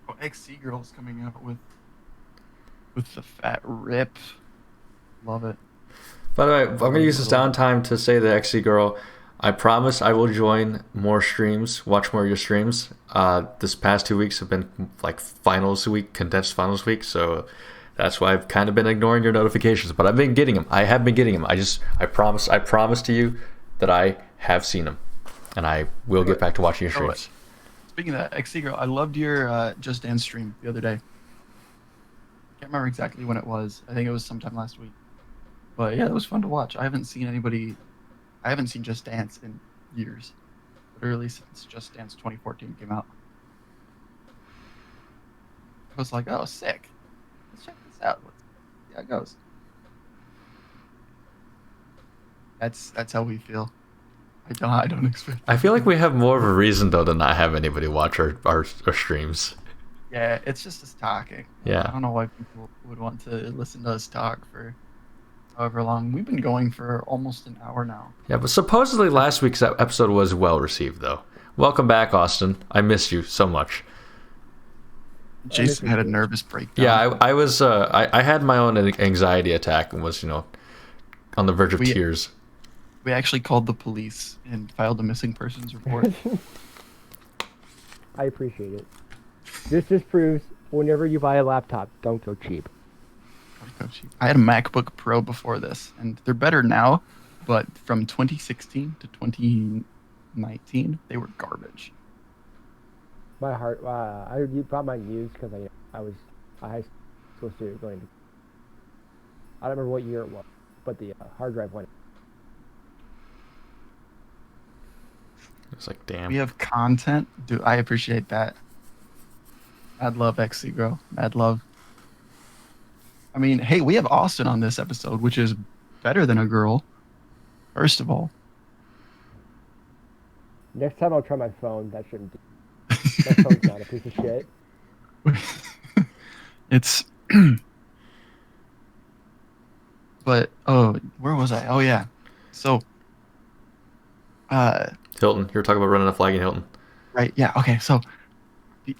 Oh, XC Girl's coming out with the fat rip. Love it. By the way, I'm going to use this downtime to say to XC Girl, I promise I will join more streams, watch more of your streams. This past 2 weeks have been like finals week, condensed finals week, so that's why I've kind of been ignoring your notifications. But I've been getting them. I have been getting them. I promise to you that I have seen them, and I will get back to watching your streams. Speaking of that, XC Girl, I loved your Just Dance stream the other day. Can't remember exactly when it was. I think it was sometime last week. But yeah, it was fun to watch. I haven't seen Just Dance in years. Literally since Just Dance 2014 came out. I was like, oh, sick. Let's check this out. Let's see how it goes. That's how we feel. I don't expect. I feel like we have more of a reason though to not have anybody watch our streams. Yeah, it's just us talking. Yeah. I don't know why people would want to listen to us talk for however long. We've been going for almost an hour now. Yeah, but supposedly last week's episode was well received though. Welcome back, Austin. I miss you so much. Jason had a nervous breakdown. Yeah, I was. I had my own anxiety attack and was, on the verge of tears. We actually called the police and filed a missing persons report. I appreciate it. This just proves whenever you buy a laptop, don't go cheap. I had a MacBook Pro before this, and they're better now, but from 2016 to 2019, they were garbage. My heart. I bought mine used because I was a high school student going to. I don't remember what year it was, but the hard drive went. It's like, damn. We have content. Dude, I appreciate that. Mad love, XC Girl. Mad love. I mean, hey, we have Austin on this episode, which is better than a girl. First of all. Next time I'll try my phone. That shouldn't do. My phone's not a piece of shit. It's... But, where was I? Oh, yeah. So... Hilton. You were talking about running a flag in Hilton. Right, yeah, okay. So,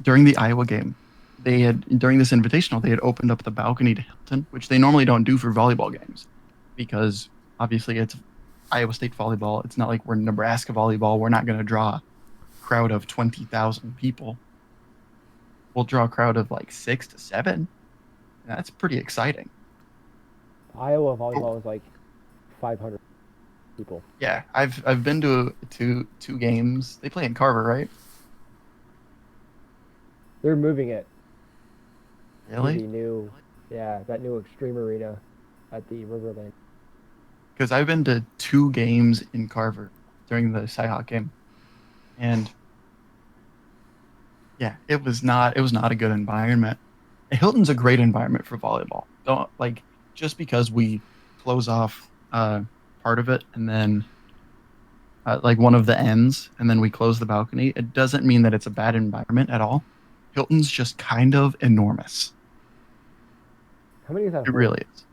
during the Iowa game, during this invitational, they had opened up the balcony to Hilton, which they normally don't do for volleyball games. Because, obviously, it's Iowa State volleyball. It's not like we're Nebraska volleyball. We're not going to draw a crowd of 20,000 people. We'll draw a crowd of like 6 to 7. And that's pretty exciting. Iowa volleyball is like 500 people. Yeah, I've been to two games. They play in Carver, right? They're moving it to the Really? new, that new Extreme Arena at the Riverland. Because I've been to 2 games in Carver during the Cyhawk game, and yeah, it was not a good environment. Hilton's a great environment for volleyball. Don't like just because we close off part of it and then like one of the ends, and then we close the balcony. It doesn't mean that it's a bad environment at all. Hilton's just kind of enormous. How many is that? It really is.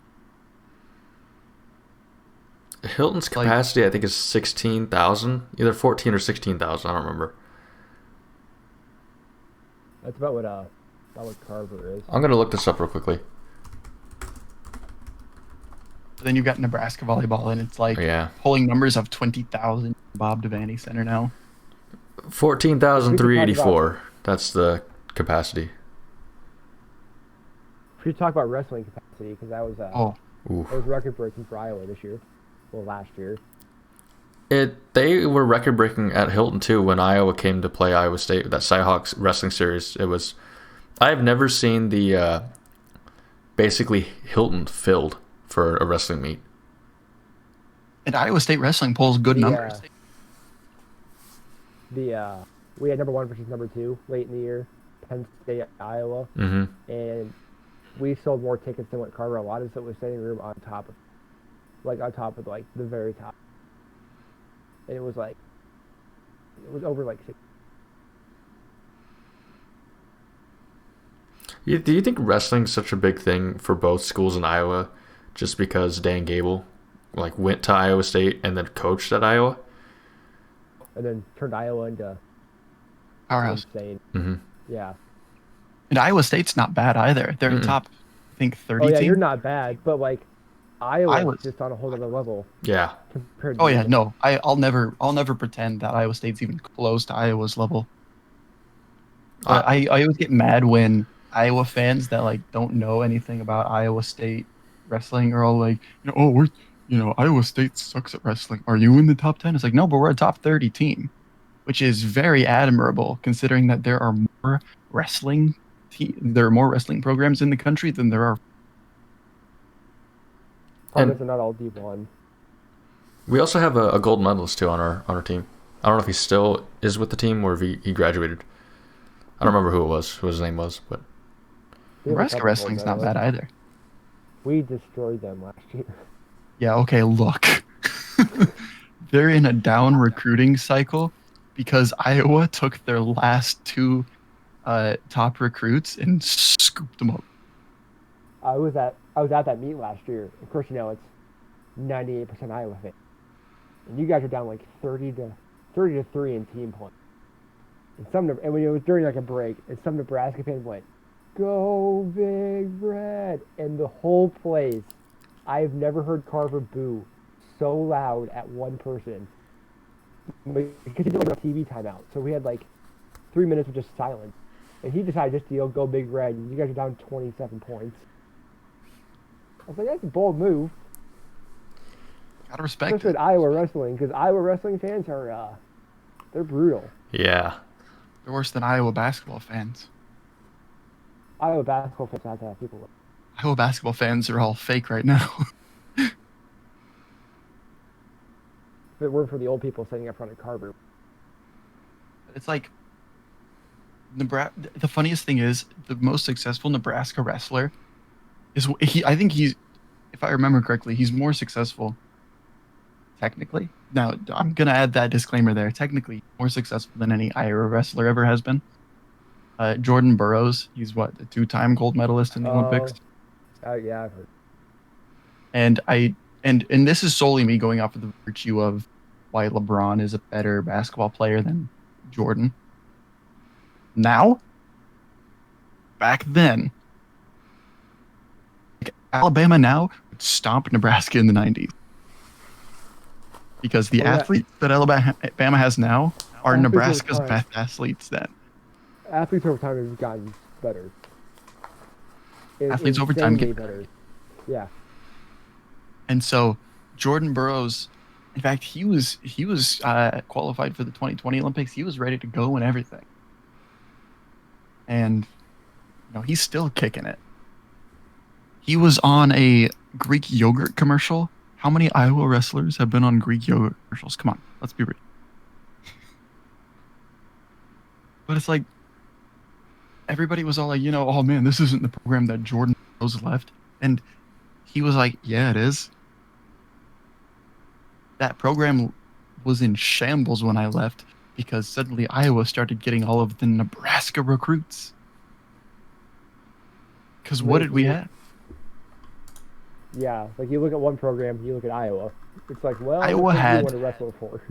Hilton's Like- capacity, I think, is 16,000, either 14 or 16,000. I don't remember. That's about what Carver is. I'm gonna look this up real quickly. Then you've got Nebraska volleyball, and it's like Yeah, polling numbers of 20,000. Bob Devaney Center now. 14,384. That's the capacity. We should talk about wrestling capacity because that was Ooh. it was record breaking for Iowa this year. Well, last year. They were record breaking at Hilton too when Iowa came to play Iowa State. That Cyhawks wrestling series. It was. I have never seen the basically Hilton filled for a wrestling meet. And Iowa State wrestling polls good numbers. We had number 1 versus number 2 late in the year, Penn State, Iowa, Mm-hmm. and we sold more tickets than what Carver allotted, so it was sitting room on top of the very top, and it was over like 6. Do you think wrestling's such a big thing for both schools in Iowa, just because Dan Gable went to Iowa State and then coached at Iowa? And then turned Iowa into Powerhouse. insane. Mm-hmm. Yeah. And Iowa State's not bad either. They're Mm-mm. top, I think, 30 Oh yeah, team. you're not bad, but Iowa's Iowa's- just on a whole other level Yeah. compared. Oh yeah, no. I'll never pretend that Iowa State's even close to Iowa's level. But I always get mad when Iowa fans that don't know anything about Iowa State wrestling are all like, Iowa State sucks at wrestling. Are you in the top 10? It's like, no, but we're a top 30 team, which is very admirable considering that there are more wrestling programs in the country than there are. Partners are not all D1. We also have a gold medalist too on our team. I don't know if he still is with the team or if he graduated. I don't remember who his name was, but We have a Nebraska couple wrestling's gold not bad medalists. either. We destroyed them last year. Yeah, okay, look. They're in a down recruiting cycle because Iowa took their last 2 top recruits and scooped them up. I was at that meet last year. Of course, it's 98% Iowa fans, and you guys are down 30 to 3 in team points. And when it was during a break, and some Nebraska fans went, "Go Big Red!" and the whole place. I've never heard Carver boo so loud at one person because he did a TV timeout. So we had 3 minutes of just silence, and he decided just to yell, "Go Big Red!" And you guys are down 27 points. I was like, that's a bold move. Gotta respect Especially it. at Iowa wrestling, because Iowa wrestling fans are, they're brutal. yeah. They're worse than Iowa basketball fans. Iowa basketball fans have to have people. Iowa basketball fans are all fake right now. If it weren't for the old people sitting up front of Carver. It's like the funniest thing is the most successful Nebraska wrestler is I think he's, if I remember correctly, he's more successful technically. Now I'm gonna add that disclaimer there. Technically more successful than any Iowa wrestler ever has been. Jordan Burroughs, he's a 2-time gold medalist in the Olympics. Yeah, I've heard. And this is solely me going off of the virtue of why LeBron is a better basketball player than Jordan. Now, back then, Alabama now would stomp Nebraska in the 90s. Because the athletes that Alabama has now are Athletes Nebraska's over time. best athletes then. Athletes over time have gotten better. Athletes over time Insanely get better. Yeah. And so Jordan Burroughs, in fact, he was qualified for the 2020 Olympics. He was ready to go and everything. and he's still kicking it. He was on a Greek yogurt commercial. How many Iowa wrestlers have been on Greek yogurt commercials? Come on, let's be real. But it's like, everybody was all like, oh man, this isn't the program that Jordan Rose left. And he was like, yeah, it is. That program was in shambles when I left because suddenly Iowa started getting all of the Nebraska recruits. Because what did we have? Yeah, like you look at one program, you look at Iowa. It's like, well, Iowa had want to wrestle for.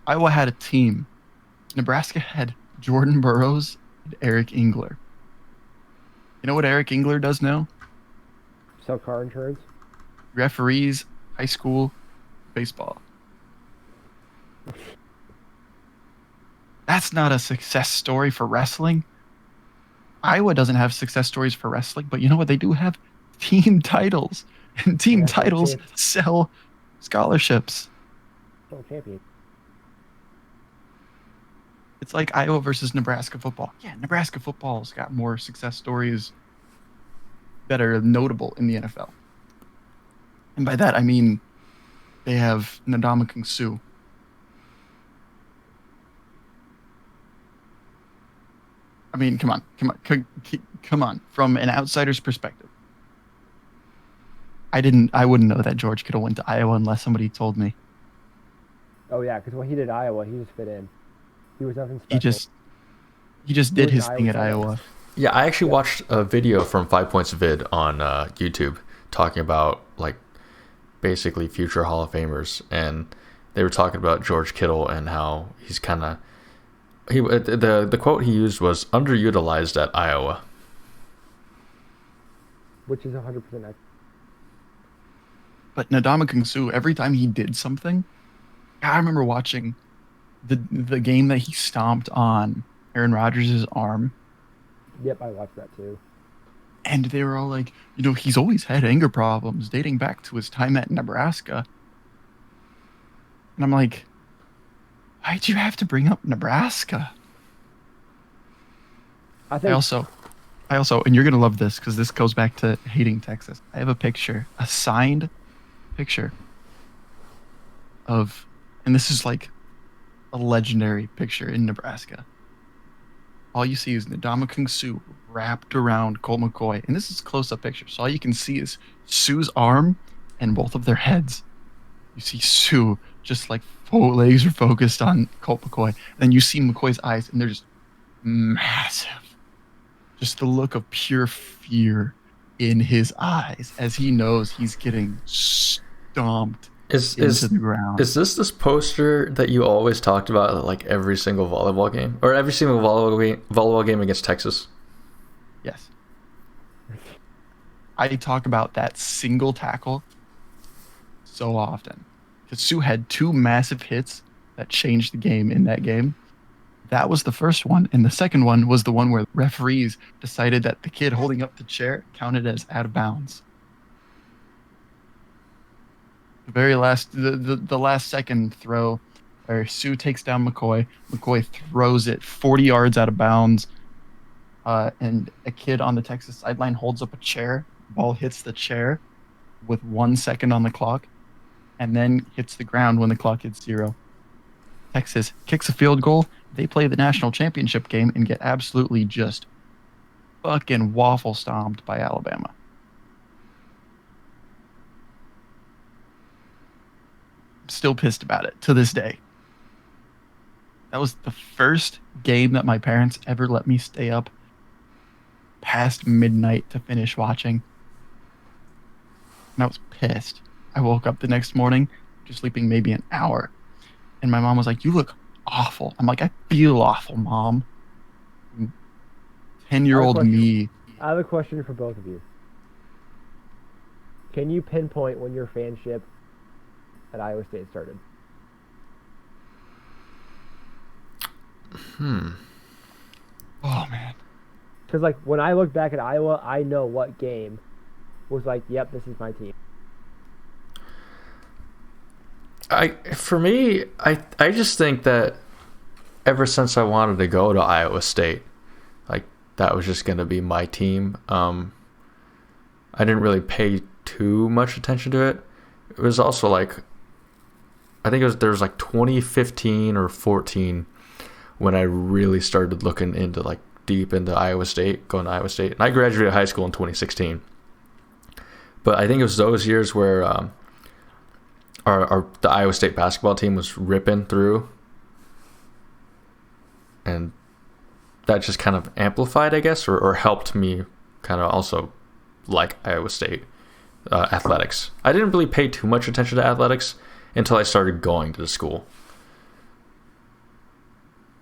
Iowa had a team. Nebraska had Jordan Burroughs and Eric Engler. You know what Eric Engler does now? Sell car insurance. Referees, high school, baseball. That's not a success story for wrestling. Iowa doesn't have success stories for wrestling, but you know what they do have? Team titles. And team titles sell scholarships. Oh, champion. It's like Iowa versus Nebraska football. Yeah, Nebraska football's got more success stories that are notable in the NFL. And by that, I mean they have Ndamukong Suh. I mean, come on. From an outsider's perspective, I wouldn't know that George could have went to Iowa unless somebody told me. Oh yeah, because when he did Iowa, he just fit in. He was nothing special. He just did his thing at Iowa. Yeah, I actually watched a video from 5 Points Vid on YouTube talking about like basically future Hall of Famers, and they were talking about George Kittle and how he's kind of the quote he used was underutilized at Iowa, which is 100% accurate. But Ndamukong Suh, every time he did something, I remember watching the game that he stomped on Aaron Rodgers' arm. Yep, I watched that too. And they were all like, he's always had anger problems dating back to his time at Nebraska. And I'm like, why'd you have to bring up Nebraska? I also, and you're going to love this because this goes back to hating Texas. I have a signed picture of, and this is like a legendary picture in Nebraska. All you see is Ndamukong Suh wrapped around Colt McCoy. And this is a close-up picture. So all you can see is Sue's arm and both of their heads. You see Suh just like full legs are focused on Colt McCoy. And then you see McCoy's eyes and they're just massive. Just the look of pure fear in his eyes as he knows he's getting stomped into the ground. Is this poster that you always talked about at like every single volleyball game or every single volleyball game against Texas? Yes. I talk about that single tackle so often because Suh had two massive hits that changed the game in that game. That was the first one, and the second one was the one where referees decided that the kid holding up the chair counted as out of bounds. The very last, the last second throw, where Suh takes down McCoy. McCoy throws it 40 yards out of bounds, and a kid on the Texas sideline holds up a chair. Ball hits the chair with 1 second on the clock, and then hits the ground when the clock hits 0. Texas kicks a field goal. They play the national championship game and get absolutely just fucking waffle stomped by Alabama. I'm still pissed about it to this day. That was the first game that my parents ever let me stay up past midnight to finish watching. And I was pissed. I woke up the next morning after sleeping maybe an hour. And my mom was like, "You look awful." I'm like, "I feel awful, Mom." 10-year-old me. I have a question for both of you. Can you pinpoint when your fanship at Iowa State started? Oh, man. Because, like, when I look back at Iowa, I know what game was like, yep, this is my team. For me, I just think that ever since I wanted to go to Iowa State, like that was just going to be my team. I didn't really pay too much attention to it. It was also like, I think there was like 2015 or 14 when I really started looking into like deep into Iowa State, going to Iowa State. And I graduated high school in 2016. But I think it was those years where the Iowa State basketball team was ripping through. And that just kind of amplified, I guess, or helped me kind of also like Iowa State athletics. I didn't really pay too much attention to athletics until I started going to the school.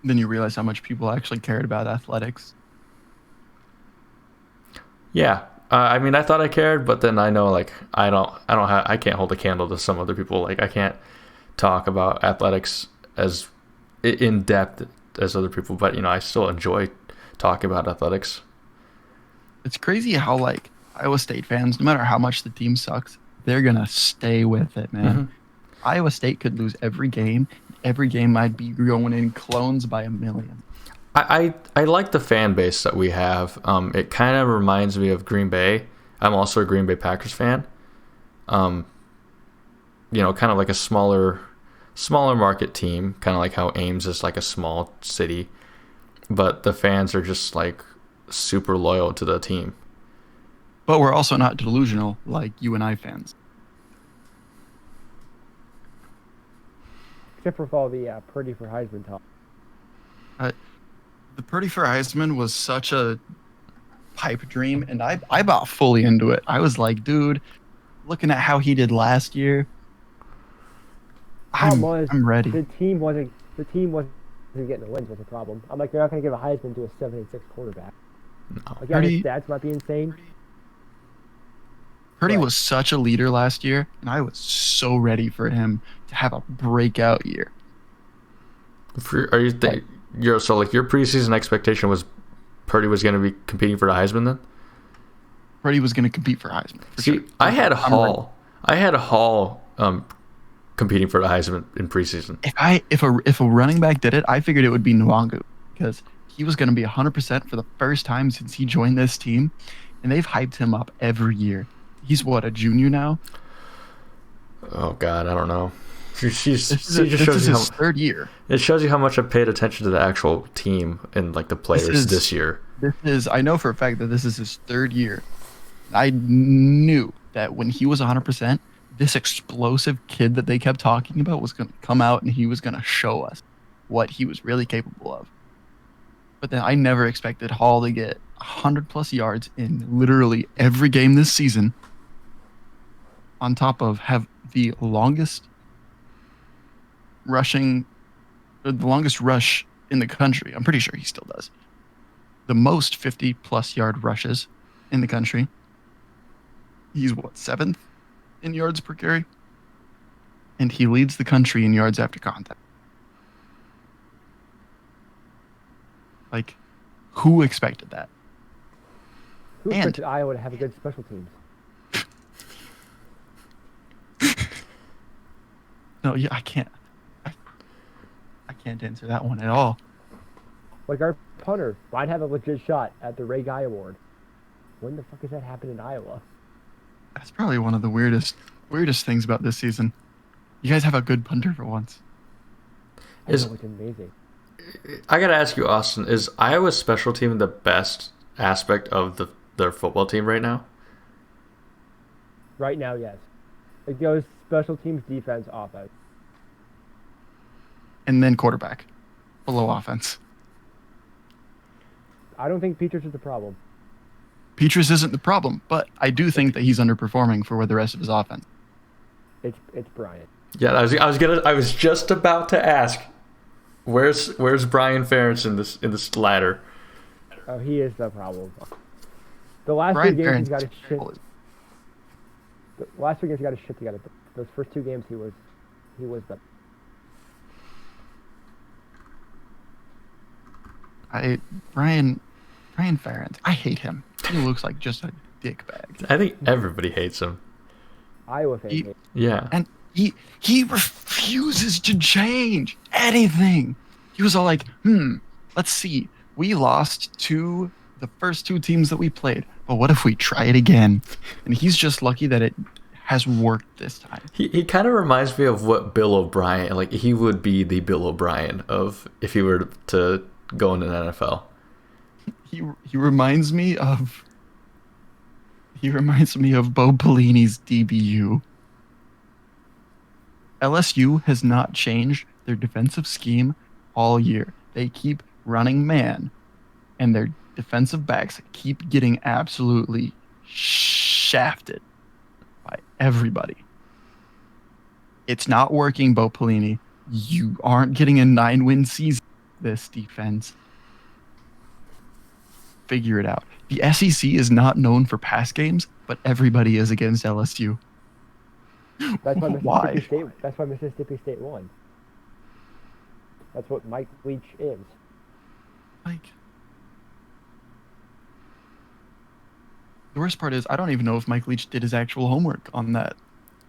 Then you realize how much people actually cared about athletics. Yeah. I mean, I thought I cared, but then I know, like, I can't hold a candle to some other people. Like, I can't talk about athletics as in depth as other people, but, you know, I still enjoy talking about athletics. It's crazy how, like, Iowa State fans, no matter how much the team sucks, they're going to stay with it, man. Mm-hmm. Iowa State could lose every game. Every game I'd be going in clones by a million. I like the fan base that we have. It kind of reminds me of Green Bay. I'm also a Green Bay Packers fan. You know, kind of like a smaller market team, kind of like how Ames is like a small city, but the fans are just like super loyal to the team. But we're also not delusional like UNI fans. Except for all the Purdy for Heisman talk. The Purdy for Heisman was such a pipe dream, and I bought fully into it. I was like, dude, looking at how he did last year, I'm ready. The team wasn't getting the wins was the problem. I'm like, they're not going to give a Heisman to a 7-6 quarterback. No. Like, yeah, his stats might be insane. Purdy was such a leader last year, and I was so ready for him to have a breakout year. So like your preseason expectation was Purdy was going to be competing for the Heisman then? Purdy was going to compete for Heisman. See, sure. I had Hall competing for the Heisman in preseason. If a running back did it, I figured it would be Nwangu because he was going to be 100% for the first time since he joined this team, and they've hyped him up every year. He's a junior now? Oh God, I don't know. This is his third year. It shows you how much I paid attention to the actual team and like the players this year. I know for a fact that this is his third year. I knew that when he was 100%, this explosive kid that they kept talking about was going to come out and he was going to show us what he was really capable of. But then I never expected Hall to get 100+ yards in literally every game this season, on top of have the longest rush in the country. I'm pretty sure he still does. The most 50+ yard rushes in the country. He's 7th in yards per carry? And he leads the country in yards after contact. Like, who expected that? Who expected Iowa to have a good special teams? No, yeah, I can't answer that one at all. Like our punter might have a legit shot at the Ray Guy Award. When the fuck has that happened in Iowa? That's probably one of the weirdest things about this season. You guys have a good punter for once. It's amazing. I gotta ask you, Austin, is Iowa's special team the best aspect of their football team right now? Right now, yes. It goes special teams, defense, offense. And then quarterback. Below offense. I don't think Peters is the problem. Peters isn't the problem, but I do think that he's underperforming for the rest of his offense. It's Bryant. Yeah, I was just about to ask, where's Brian Ferentz in this ladder? Oh, he is the problem. The last three games he's got his shit. The last 3 games he got his shit together. But those first 2 games he was the. Brian Ferentz. I hate him. He looks like just a dickbag. I think everybody hates him. Iowa fans hate him. Yeah. And he refuses to change anything. He was all like, let's see. We lost to the first two teams that we played, but what if we try it again? And he's just lucky that it has worked this time. He kind of reminds me of what Bill O'Brien, like he would be the Bill O'Brien of if he were to go into the NFL. He reminds me of Bo Pelini's DBU. LSU has not changed their defensive scheme all year. They keep running man, and their defensive backs keep getting absolutely shafted by everybody. It's not working, Bo Pelini. You aren't getting a 9-win season. This defense. Figure it out. The SEC is not known for pass games, but everybody is against LSU. That's why Why? Mississippi State won. That's what Mike Leach is. Like, the worst part is I don't even know if Mike Leach did his actual homework on that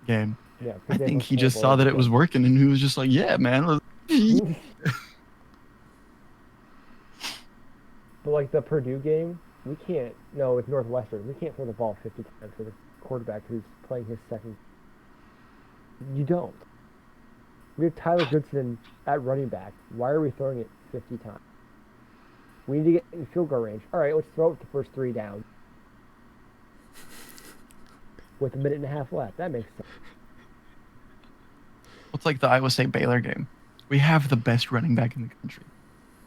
game. Yeah, I think he just saw that it was working, and he was just like, "Yeah, man." But like the Purdue game, we can't. No, with Northwestern, we can't throw the ball 50 times for the quarterback who's playing his second. You don't. We have Tyler Goodson at running back. Why are we throwing it 50 times? We need to get in field goal range. All right, let's throw it the first 3 down. With a minute and a half left. That makes sense. It's like the Iowa State Baylor game. We have the best running back in the country.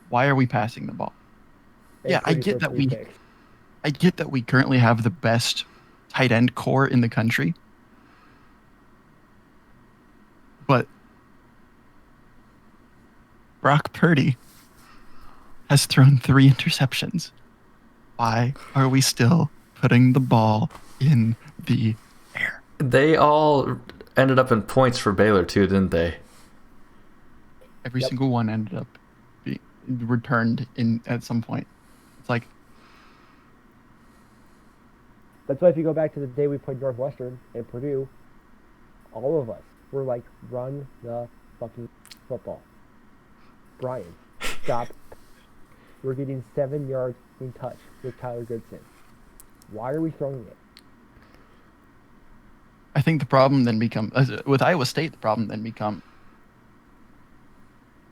Why are we passing the ball? And Yeah, I get that we currently have the best tight end core in the country. But Brock Purdy has thrown 3 interceptions. Why are we still putting the ball in the air? They all ended up in points for Baylor too, didn't they? Every single one ended up being returned in at some point. It's like, That's why if you go back to the day we played Northwestern and Purdue, all of us were like, run the fucking football. Brian, stop. We're getting 7 yards in touch with Tyler Goodson. Why are we throwing it? I think the problem then becomes, with Iowa State, the problem then becomes,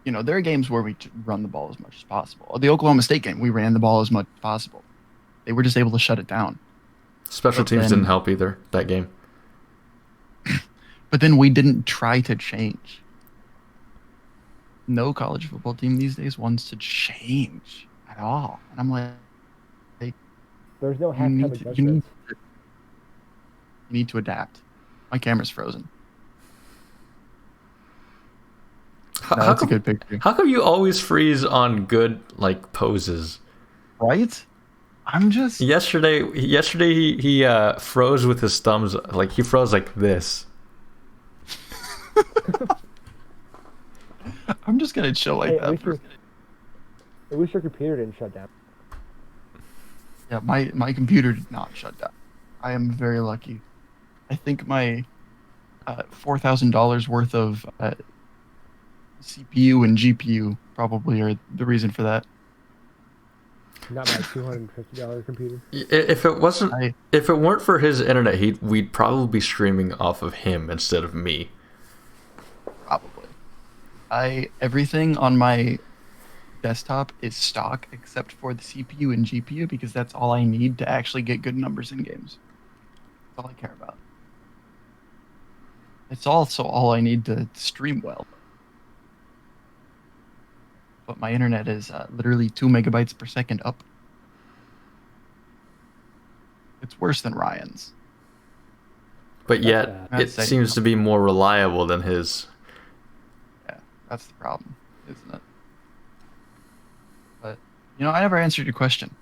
there are games where we run the ball as much as possible. The Oklahoma State game, we ran the ball as much as possible. They were just able to shut it down. Special teams didn't help either that game. But then we didn't try to change. No college football team these days wants to change at all. And I'm like, There's no halftime adjustments. You need to adapt. My camera's frozen. That's a good picture. How come you always freeze on good poses? Right? I'm just... Yesterday he froze with his thumbs. Like he froze like this. I'm just gonna chill like that. At least your computer didn't shut down. Yeah, my computer did not shut down. I am very lucky. I think my $4,000 worth of CPU and GPU probably are the reason for that. Not my $250 computer. If it weren't for his internet, we'd probably be streaming off of him instead of me. Probably. Everything on my desktop is stock except for the CPU and GPU because that's all I need to actually get good numbers in games. That's all I care about. It's also all I need to stream well. But my internet is literally 2 megabytes per second up. It's worse than Ryan's. But yet, it seems to be more reliable than his. Yeah, that's the problem, isn't it? But, I never answered your question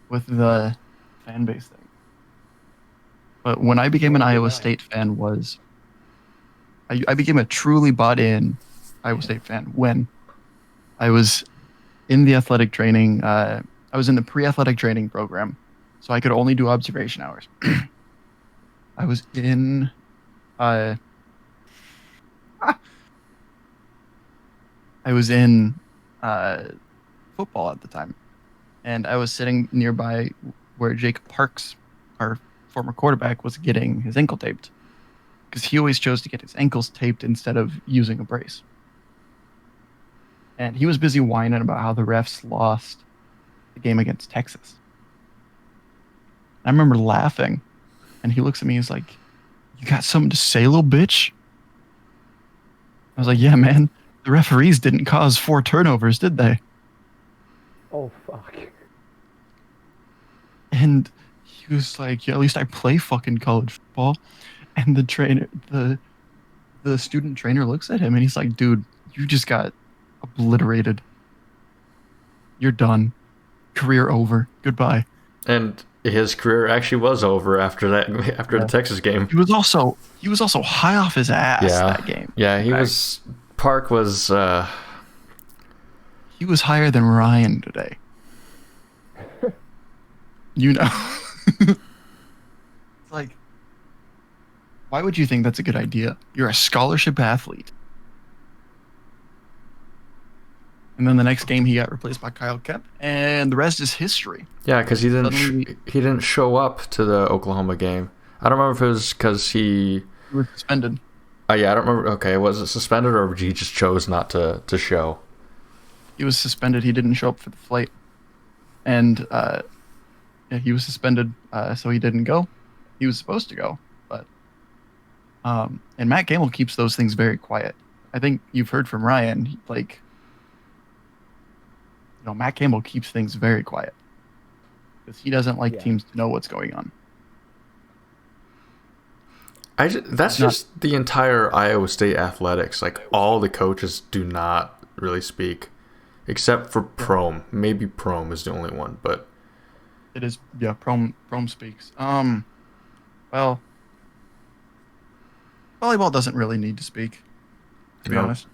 with the fan base thing. But when I became an Iowa State fan I became a truly bought-in Iowa State fan when I was in the athletic training. I was in the pre-athletic training program, so I could only do observation hours. I was in football at the time, and I was sitting nearby where Jacob Parks, our former quarterback, was getting his ankle taped. Because he always chose to get his ankles taped instead of using a brace. And he was busy whining about how the refs lost the game against Texas. I remember laughing, and he looks at me, he's like, "You got something to say, little bitch?" I was like, "Yeah, man, the referees didn't cause 4 turnovers, did they?" Oh, fuck. And he was like, "Yeah, at least I play fucking college football." And the student trainer looks at him and he's like, "Dude, you just got obliterated. You're done. Career over. Goodbye." And his career actually was over after that. After the Texas game. He was also high off his ass that game. Yeah, he was. Park was. He was higher than Ryan today. You know. It's like, why would you think that's a good idea? You're a scholarship athlete. And then the next game, he got replaced by Kyle Kemp, and the rest is history. Yeah, because he didn't show up to the Oklahoma game. I don't remember if it was because he was suspended. Yeah, I don't remember. Okay, was it suspended or he just chose not to show? He was suspended. He didn't show up for the flight, and yeah, he was suspended, so he didn't go. He was supposed to go, but and Matt Campbell keeps those things very quiet. I think you've heard from Ryan, like, you know, Matt Campbell keeps things very quiet because he doesn't like teams to know what's going on. That's just the entire Iowa State athletics. Like, all the coaches do not really speak, except for Prom. Maybe Prom is the only one, but it is, yeah. Prom speaks. Well, volleyball doesn't really need to speak, to be honest.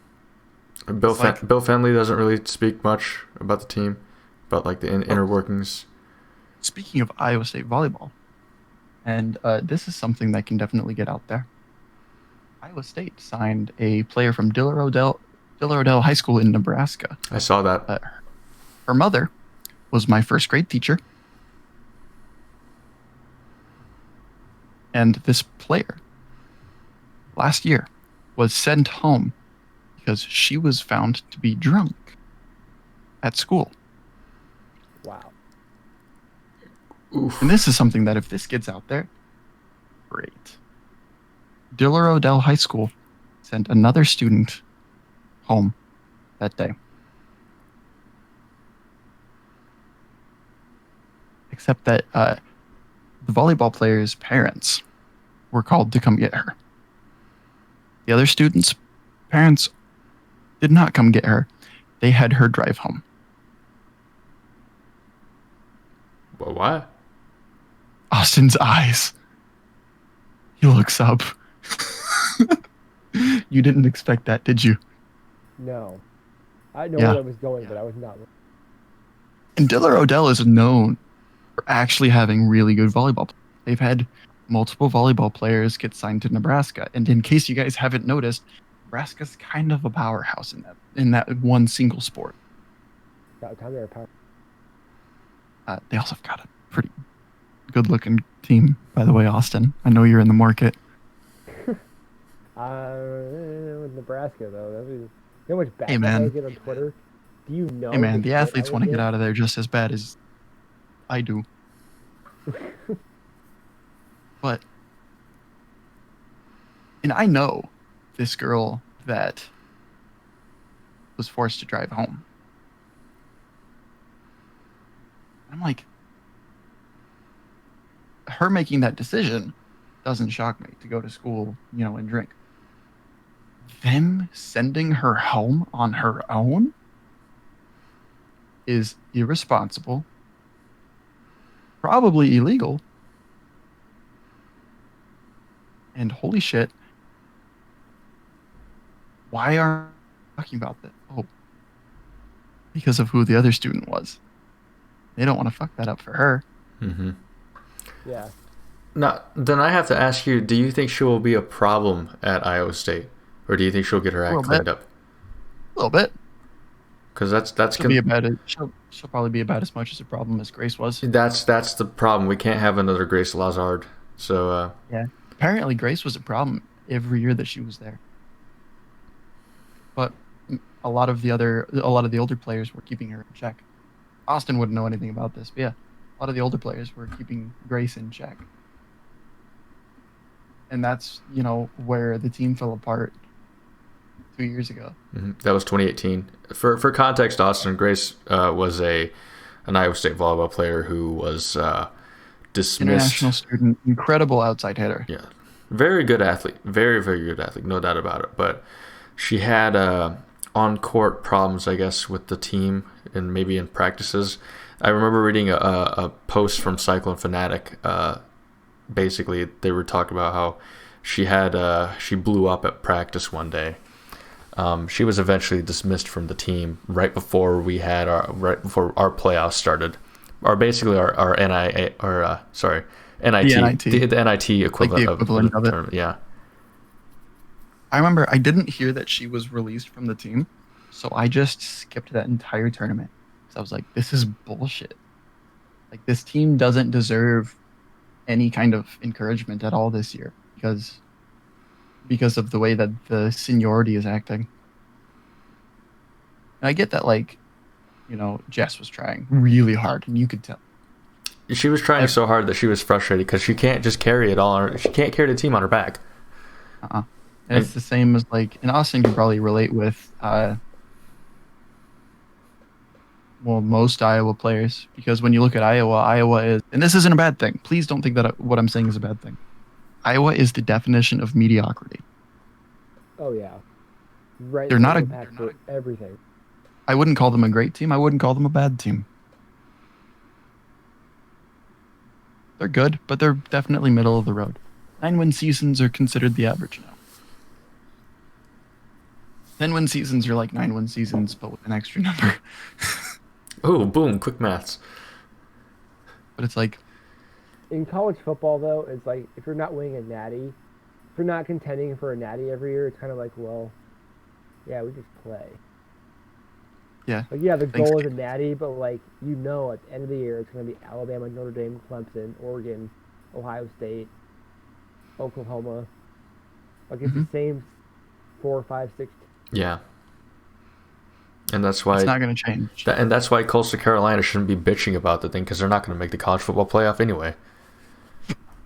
Bill Fenley doesn't really speak much about the team, about like the inner workings. Speaking of Iowa State volleyball, and this is something that can definitely get out there. Iowa State signed a player from Diller Odell High School in Nebraska. I saw that. Her mother was my first grade teacher. And this player, last year, was sent home because she was found to be drunk at school. Wow. Oof. And this is something that if this gets out there, great. Diller Odell High School sent another student home that day. Except that the volleyball player's parents were called to come get her. The other students' parents did not come get her. They had her drive home. Well, what? Austin's eyes. He looks up. You didn't expect that, did you? No. I know where I was going, but I was not. And Diller Odell is known for actually having really good volleyball. They've had multiple volleyball players get signed to Nebraska. And in case you guys haven't noticed, Nebraska's kind of a powerhouse in that one single sport. They also have got a pretty good-looking team, by the way, Austin. I know you're in the market. With Nebraska, though. You know how much bad man. I get on Twitter? Do you know? Hey, man, the athletes want to get out of there just as bad as I do. But, and I know this girl that was forced to drive home. I'm like, her making that decision doesn't shock me to go to school, you know, and drink. Them sending her home on her own is irresponsible, probably illegal, and holy shit, why aren't we talking about that? Oh, because of who the other student was. They don't want to fuck that up for her. Mm-hmm. Yeah. Now, then I have to ask you, do you think she will be a problem at Iowa State? Or do you think she'll get her act cleaned up? A little bit. because that's she'll probably be about as much as a problem as Grace was. that's the problem. We can't have another Grace Lazard. So Yeah. Apparently, Grace was a problem every year that she was there. But a lot of the older players were keeping her in check. Austin wouldn't know anything about this, but yeah, a lot of the older players were keeping Grace in check. And that's, where the team fell apart 2 years ago. That was 2018. For context, Austin, Grace was an Iowa State volleyball player who was dismissed. International student, incredible outside hitter. Yeah, very good athlete, very very good athlete, no doubt about it. But she had on-court problems, I guess, with the team and maybe in practices. I remember reading a post from Cyclone Fanatic. Basically, they were talking about how she blew up at practice one day. She was eventually dismissed from the team right before our playoffs started, or basically our NIT, the NIT equivalent, like the equivalent of it. Tournament. Yeah. I remember I didn't hear that she was released from the team, so I just skipped that entire tournament. So I was like, this is bullshit. Like, this team doesn't deserve any kind of encouragement at all this year because of the way that the seniority is acting. And I get that, Jess was trying really hard, and you could tell. She was trying so hard that she was frustrated because she can't just carry it all. She can't carry the team on her back. And it's the same as, in Austin, you could probably relate with, most Iowa players. Because when you look at Iowa is, and this isn't a bad thing. Please don't think that what I'm saying is a bad thing. Iowa is the definition of mediocrity. Oh yeah, right. They're not for everything. I wouldn't call them a great team. I wouldn't call them a bad team. They're good, but they're definitely middle of the road. 9-win seasons are considered the average now. 10-win seasons are like 9-win seasons, but with an extra number. Oh, boom! Quick maths. But it's like, in college football, though, it's like if you're not winning a natty, if you're not contending for a natty every year, it's kind of like, well, yeah, we just play. yeah. Like, yeah, the goal is a natty, but at the end of the year, it's going to be Alabama, Notre Dame, Clemson, Oregon, Ohio State, Oklahoma. Like, it's the same 4, 5, 6. Yeah. And that's why it's not going to change. And that's why Coastal Carolina shouldn't be bitching about the thing, because they're not going to make the college football playoff anyway.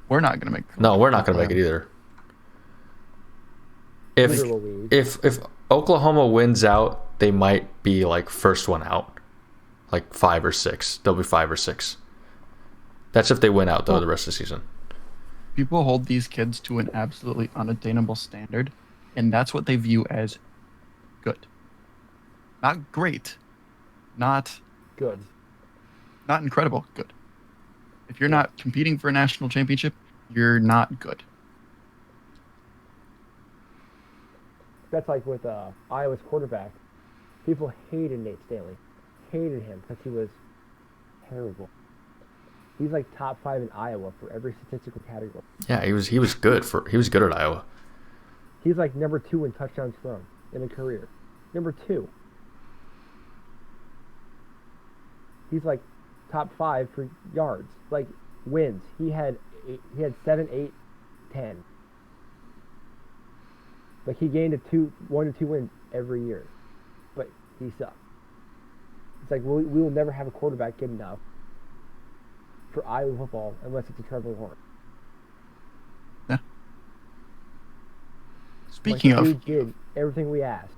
We're not going to make. No, we're not going to make it either. If Oklahoma wins out, they might be first one out, 5 or 6. They'll be 5 or 6. That's if they win out though the rest of the season. People hold these kids to an absolutely unattainable standard, and that's what they view as good. Not great, not good, not incredible, good. If you're not competing for a national championship, you're not good. That's like with Iowa's quarterback. People hated Nate Stanley. Hated him because he was terrible. He's top 5 in Iowa for every statistical category. Yeah, he was good at Iowa. He's number 2 in touchdowns thrown in a career. Number 2. He's top 5 for yards. Wins. He had 7, 8, 10. He gained 1 to 2 wins every year, but he sucked. It's we will never have a quarterback good enough for Iowa football unless it's a Trevor Lawrence. Yeah. Speaking of, he did everything we asked.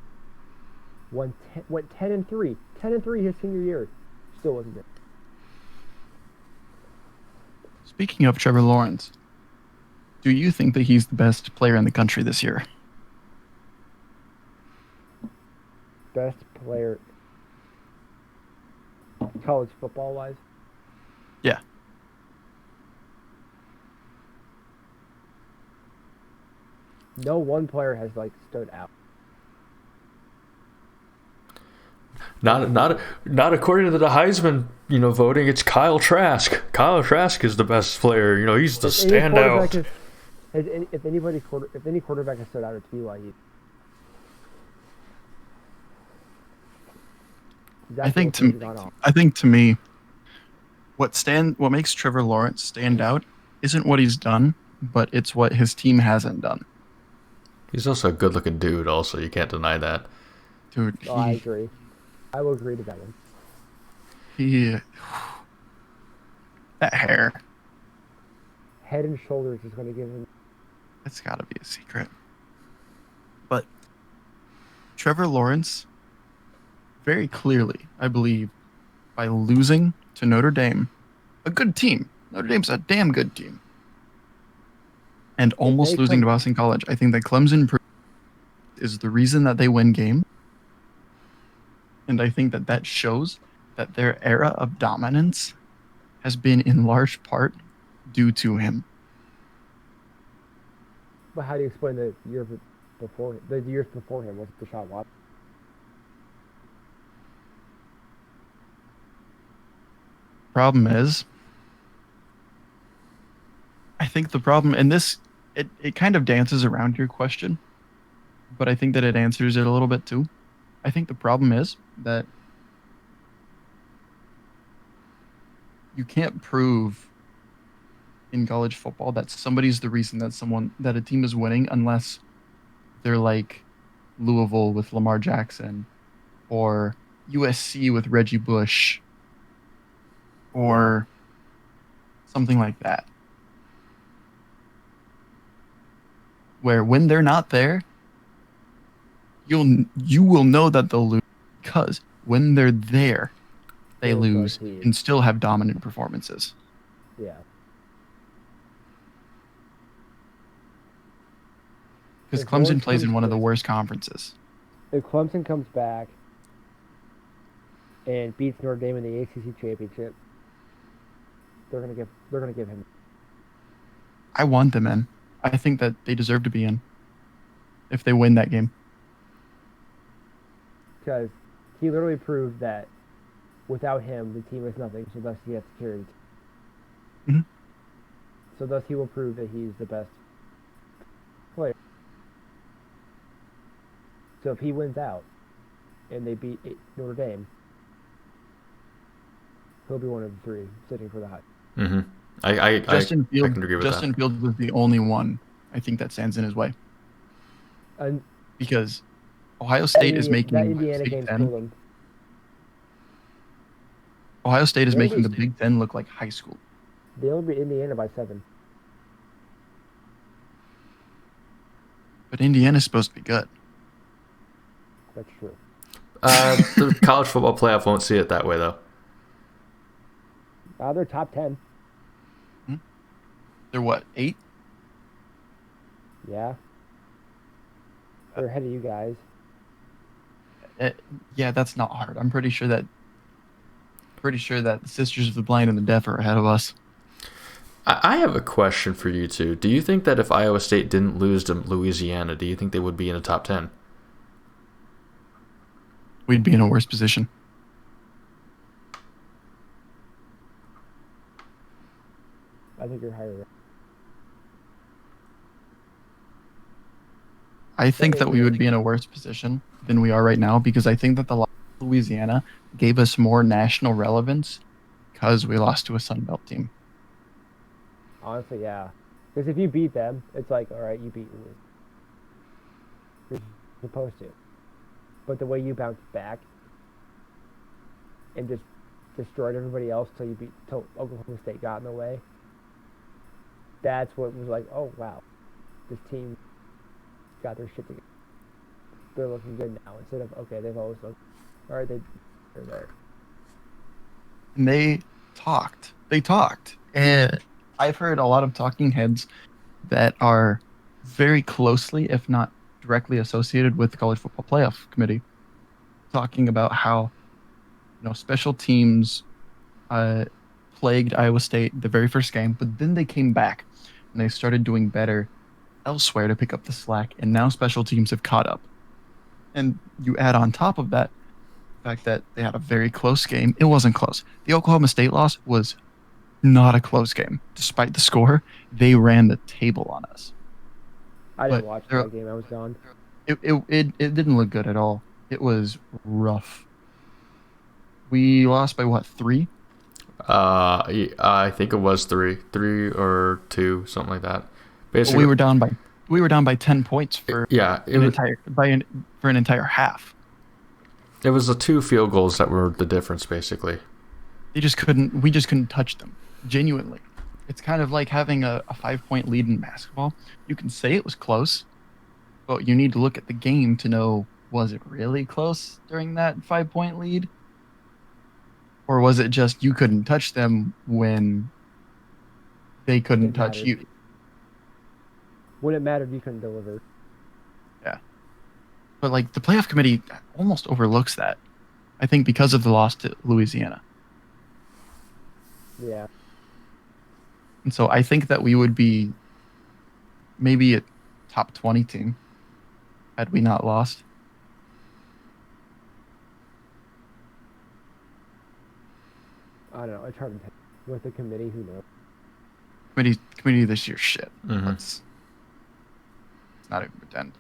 Went 10-3. 10-3 his senior year. Still wasn't good. Speaking of Trevor Lawrence, do you think that he's the best player in the country this year? Best player college football wise? Yeah. No one player has stood out. Not according to the Heisman, voting. It's Kyle Trask. Kyle Trask is the best player. He's the standout. If any quarterback has stood out, it's BYU. I think to me, what makes Trevor Lawrence stand out isn't what he's done, but it's what his team hasn't done. He's also a good-looking dude. Also, you can't deny that. Dude, I agree. I will agree to that one. That hair. Head and shoulders is going to give him. It's got to be a secret. But Trevor Lawrence, very clearly, I believe, by losing to Notre Dame, a good team. Notre Dame's a damn good team. And almost losing to Boston College. I think that Clemson is the reason that they win game. And I think that shows that their era of dominance has been in large part due to him. But how do you explain the years before him with Deshaun Watson? Problem is, I think the problem, and this, it kind of dances around your question, but I think that it answers it a little bit too. I think the problem is that you can't prove in college football that somebody's the reason that a team is winning unless they're like Louisville with Lamar Jackson or USC with Reggie Bush or something like that. Where when they're not there, you will know that they'll lose because when they're there, they lose and still have dominant performances. Yeah. Because Clemson plays in one of the worst conferences. If Clemson comes back and beats Notre Dame in the ACC championship, they're gonna give him. I want them in. I think that they deserve to be in if they win that game. Because he literally proved that without him, the team is nothing, so thus he has to carry the team. Mm-hmm. So thus he will prove that he's the best player. So if he wins out and they beat Notre Dame, he'll be one of the three sitting for the hot. Mm-hmm. I can agree with that. Justin Fields was the only one I think that stands in his way. Because Ohio State is making that Indiana game killed him. Ohio State is making the Big Ten look like high school. They only beat Indiana by 7. But Indiana's supposed to be good. That's true. The college football playoff won't see it that way, though. They're top 10. They're what, 8? Yeah. They're ahead of you guys. Yeah, that's not hard. I'm pretty sure that the Sisters of the Blind and the Deaf are ahead of us. I have a question for you two. Do you think that if Iowa State didn't lose to Louisiana, do you think they would be in the top 10? We'd be in a worse position. I think you're higher. I think that we would be in a worse position than we are right now because I think that the loss of Louisiana gave us more national relevance because we lost to a Sun Belt team. Honestly, yeah. Because if you beat them, it's like, all right, you beat me. You're supposed to. But the way you bounced back and just destroyed everybody else till Oklahoma State got in the way, that's what was like, oh, wow. This team got their shit together. They're looking good now instead of, okay, they've always looked, all right, they're there. And they talked. And I've heard a lot of talking heads that are very closely, if not directly associated with the College Football Playoff Committee, talking about how, special teams plagued Iowa State the very first game, but then they came back and they started doing better elsewhere to pick up the slack, and now special teams have caught up. And you add on top of that the fact that they had a very close game. It wasn't close. The Oklahoma State loss was not a close game. Despite the score, they ran the table on us. I didn't watch that game. I was gone. It didn't look good at all. It was rough. We lost by what, 3? I think it was 3 or 2, something like that. Basically, We were down by 10 points for yeah, for an entire half. it was the 2 field goals that were the difference, basically. We just couldn't touch them. Genuinely. It's kind of like having a 5-point lead in basketball. You can say it was close, but you need to look at the game to know, was it really close during that 5-point lead? Or was it just you couldn't touch them when they couldn't touch you? When it mattered, you couldn't deliver. Yeah. But like the playoff committee almost overlooks that. I think because of the loss to Louisiana. Yeah. And so I think that we would be maybe a top 20 team had we not lost. I don't know. It's hard to tell. With the committee, who knows? Committee this year, shit. Mhm. Let's not even pretend.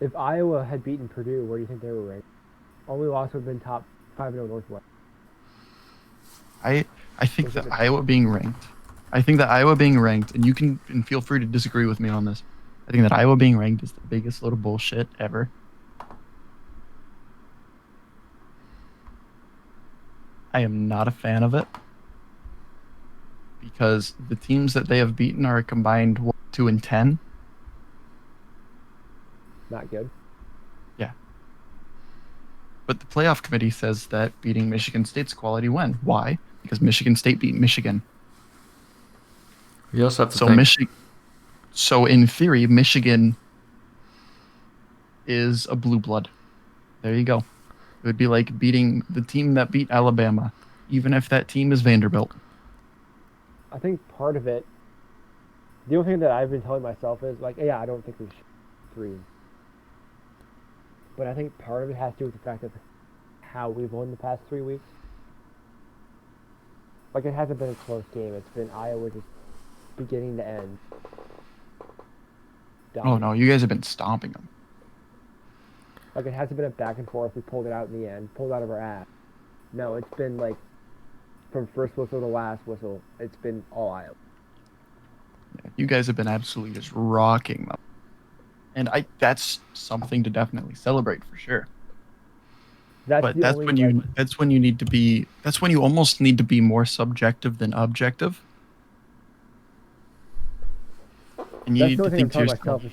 If Iowa had beaten Purdue, where do you think they were ranked? Only loss would have been top 5-0 Northwest. I think that Iowa being ranked, and you can feel free to disagree with me on this. I think that Iowa being ranked is the biggest load of bullshit ever. I am not a fan of it because the teams that they have beaten are a combined 2-10. Not good. Yeah. But the playoff committee says that beating Michigan State's quality win. Why? Because Michigan State beat Michigan. You also have to think. So in theory, Michigan is a blue blood. There you go. It would be like beating the team that beat Alabama, even if that team is Vanderbilt. I think part of it, the only thing that I've been telling myself is, like, yeah, I don't think we should 3. But I think part of it has to do with the fact of how we've won the past 3 weeks. Like, it hasn't been a close game. It's been Iowa just beginning to end. Oh, no, you guys have been stomping them. Like, it hasn't been a back and forth. We pulled it out in the end. Pulled it out of our ass. No, it's been, like, from first whistle to last whistle, it's been all Iowa. Yeah, you guys have been absolutely just rocking them. And that's something to definitely celebrate for sure. That's when you need to be. That's when you almost need to be more subjective than objective. And you need to think to yourself.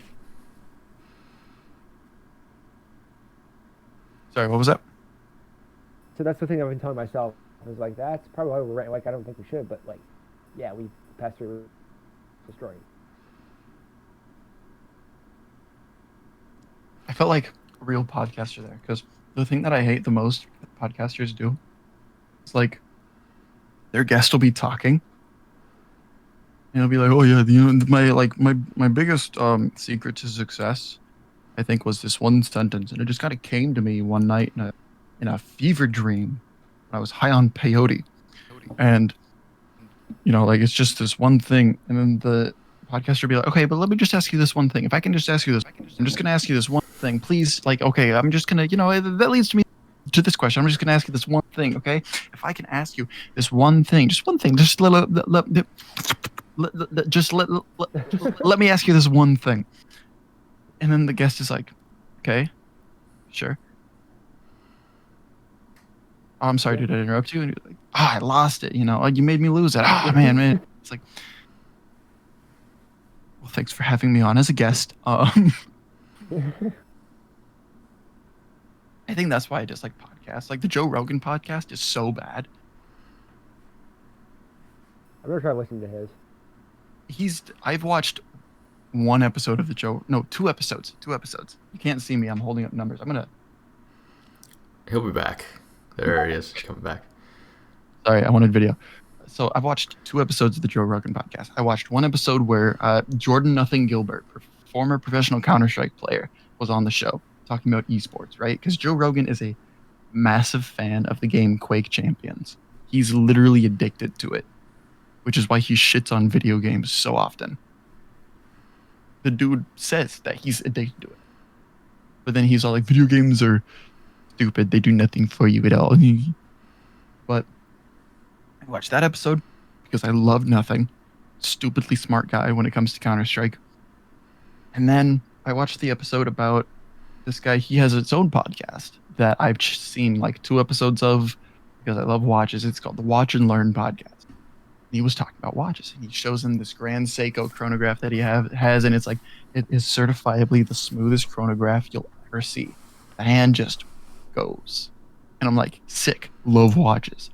Sorry, what was that? So that's the thing I've been telling myself. I was like, that's probably why we're right. Like, I don't think we should, but like, yeah, we passed through destroying. I felt like a real podcaster there because the thing that I hate the most that podcasters do is like their guest will be talking and he'll be like, oh yeah, my biggest secret to success I think was this one sentence, and it just kind of came to me one night in a fever dream when I was high on peyote, and like it's just this one thing, and then the podcaster will be like, okay, but let me just ask you this one thing. If I can just ask you this, I'm just gonna ask you this one thing, please. Like, okay, I'm just gonna, that leads to me to this question. I'm just gonna ask you this one thing, okay? If I can ask you this one thing, just let me ask you this one thing. And then the guest is like, okay, sure. Oh, I'm sorry, did I interrupt you? And you're like, I lost it. You made me lose it. Oh, man. It's like, well, thanks for having me on as a guest. I think that's why I dislike podcasts. Like the Joe Rogan podcast is so bad. I've never tried listening to his. I've watched one episode of two episodes. You can't see me. I'm holding up numbers. He'll be back. There he is. He's coming back. Sorry, I wanted video. So I've watched 2 episodes of the Joe Rogan podcast. I watched one episode where Jordan Nothing Gilbert, former professional Counter-Strike player, was on the show talking about esports, right? Because Joe Rogan is a massive fan of the game Quake Champions. He's literally addicted to it, which is why he shits on video games so often. The dude says that he's addicted to it. But then he's all like, video games are stupid. They do nothing for you at all. But I watched that episode because I love nothing. Stupidly smart guy when it comes to Counter-Strike. And then I watched the episode about this guy. He has its own podcast that I've seen like 2 episodes of because I love watches. It's called the Watch and Learn Podcast. He was talking about watches, and he shows him this Grand Seiko chronograph that he has, and it's like, it is certifiably the smoothest chronograph you'll ever see. The hand just goes. And I'm like, sick, love watches.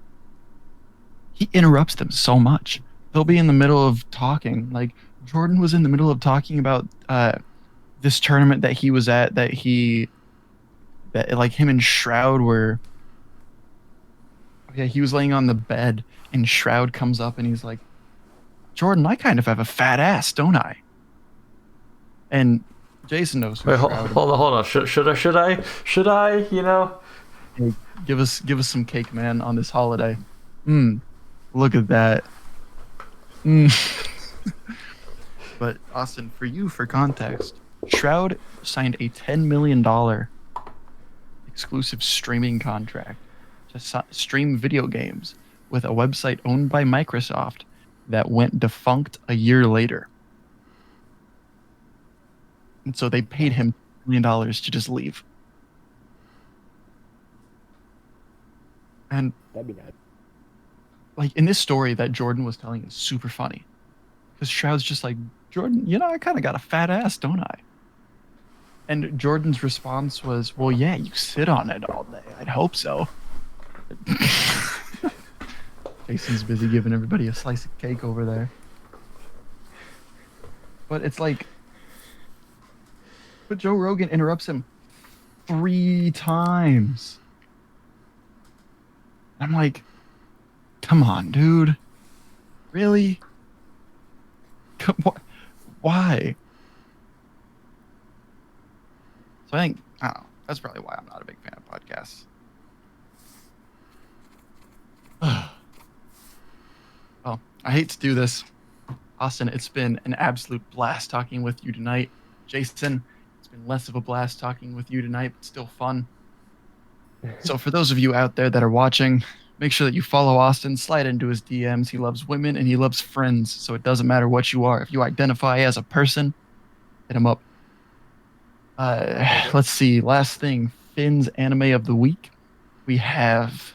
He interrupts them so much. They'll be in the middle of talking. Like, Jordan was in the middle of talking about this tournament that he was at, that like him and Shroud were. Yeah, he was laying on the bed, and Shroud comes up, and he's like, Jordan, I kind of have a fat ass, don't I? And Jason knows who Wait, Shroud hold on. Should I? You know. Hey, give us some cake, man, on this holiday. Look at that. But Austin, for context, Shroud signed a $10 million exclusive streaming contract to stream video games with a website owned by Microsoft that went defunct a year later. And so they paid him $1 million to just leave. And That'd be nice. like in this story that Jordan was telling is super funny. Because Shroud's just like, Jordan, I kind of got a fat ass, don't I? And Jordan's response was, well, yeah, you sit on it all day. I'd hope so. Jason's busy giving everybody a slice of cake over there. But it's like, but Joe Rogan interrupts him 3 times. I'm like, come on, dude. Really? Why? So I don't know. That's probably why I'm not a big fan of podcasts. Well, I hate to do this. Austin, it's been an absolute blast talking with you tonight. Jason, it's been less of a blast talking with you tonight, but still fun. So for those of you out there that are watching, make sure that you follow Austin, slide into his DMs. He loves women and he loves friends, so it doesn't matter what you are. If you identify as a person, hit him up. Let's see. Last thing, Finn's anime of the week. We have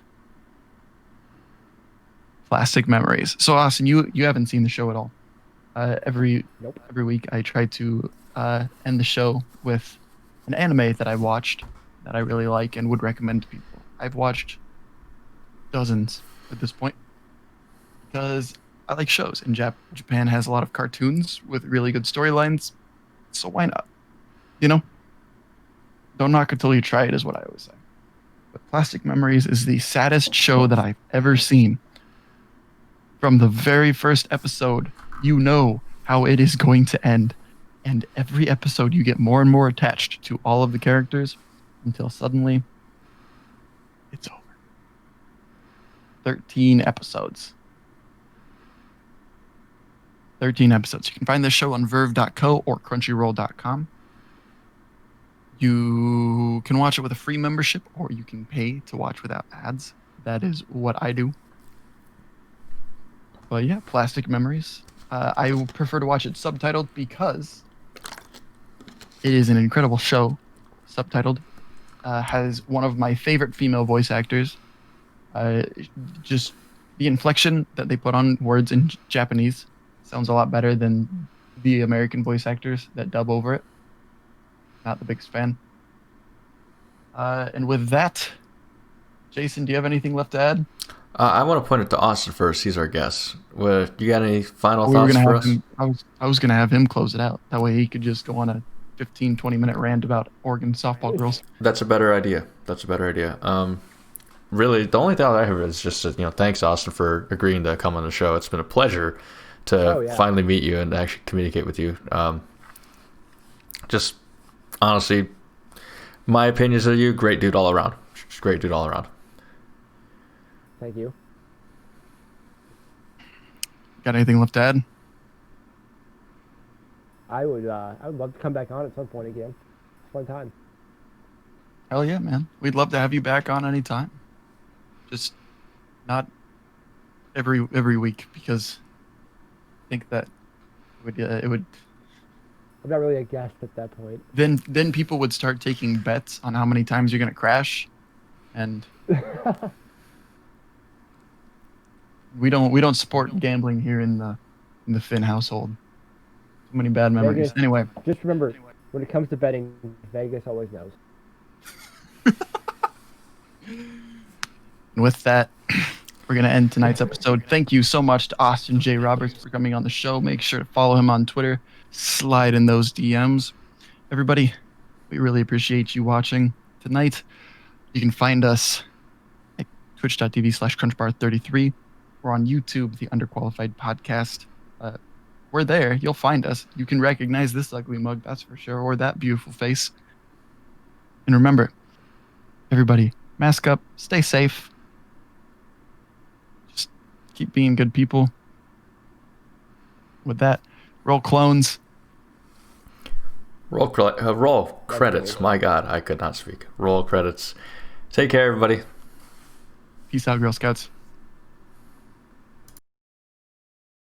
Plastic Memories. So Austin, you haven't seen the show at all. Every week I try to end the show with an anime that I watched that I really like and would recommend to people. I've watched dozens at this point because I like shows, and Japan has a lot of cartoons with really good storylines, so why not? Don't knock until you try it is what I always say. But Plastic Memories is the saddest show that I've ever seen. From the very first episode, you know how it is going to end, and every episode you get more and more attached to all of the characters until suddenly it's over. 13 episodes. 13 episodes. You can find this show on verve.co or crunchyroll.com. You can watch it with a free membership, or you can pay to watch without ads. That is what I do. But yeah, Plastic Memories. I prefer to watch it subtitled because it is an incredible show. Subtitled. Has one of my favorite female voice actors. Just the inflection that they put on words in Japanese sounds a lot better than the American voice actors that dub over it. Not the biggest fan. And with that, Jason, do you have anything left to add? I want to point it to Austin first. He's our guest. You got any final thoughts for us? I was going to have him close it out. That way he could just go on a 15, 20-minute rant about Oregon softball girls. That's a better idea. Really, the only thing I have is just thanks, Austin, for agreeing to come on the show. It's been a pleasure to finally meet you and actually communicate with you. Just honestly, my opinions of you, great dude all around. Just great dude all around. Thank you. Got anything left to add? I would love to come back on at some point again. It's a fun time. Hell yeah, man. We'd love to have you back on anytime. Just not every week, because I think that it would I'm not really a guest at that point. then people would start taking bets on how many times you're gonna crash, and we don't support gambling here in the Finn household. So many bad memories. Vegas, Anyway, just remember, when it comes to betting, Vegas always knows. and with that, we're going to end tonight's episode. Thank you so much to Austin J. Roberts for coming on the show. Make sure to follow him on Twitter. Slide in those DMs. Everybody, we really appreciate you watching tonight. You can find us at twitch.tv/crunchbar33. We're on YouTube, the Underqualified Podcast. We're there. You'll find us. You can recognize this ugly mug, that's for sure, or that beautiful face. And remember, everybody, mask up, stay safe. Just keep being good people. With that, roll clones. Roll credits. My God, I could not speak. Roll credits. Take care, everybody. Peace out, Girl Scouts.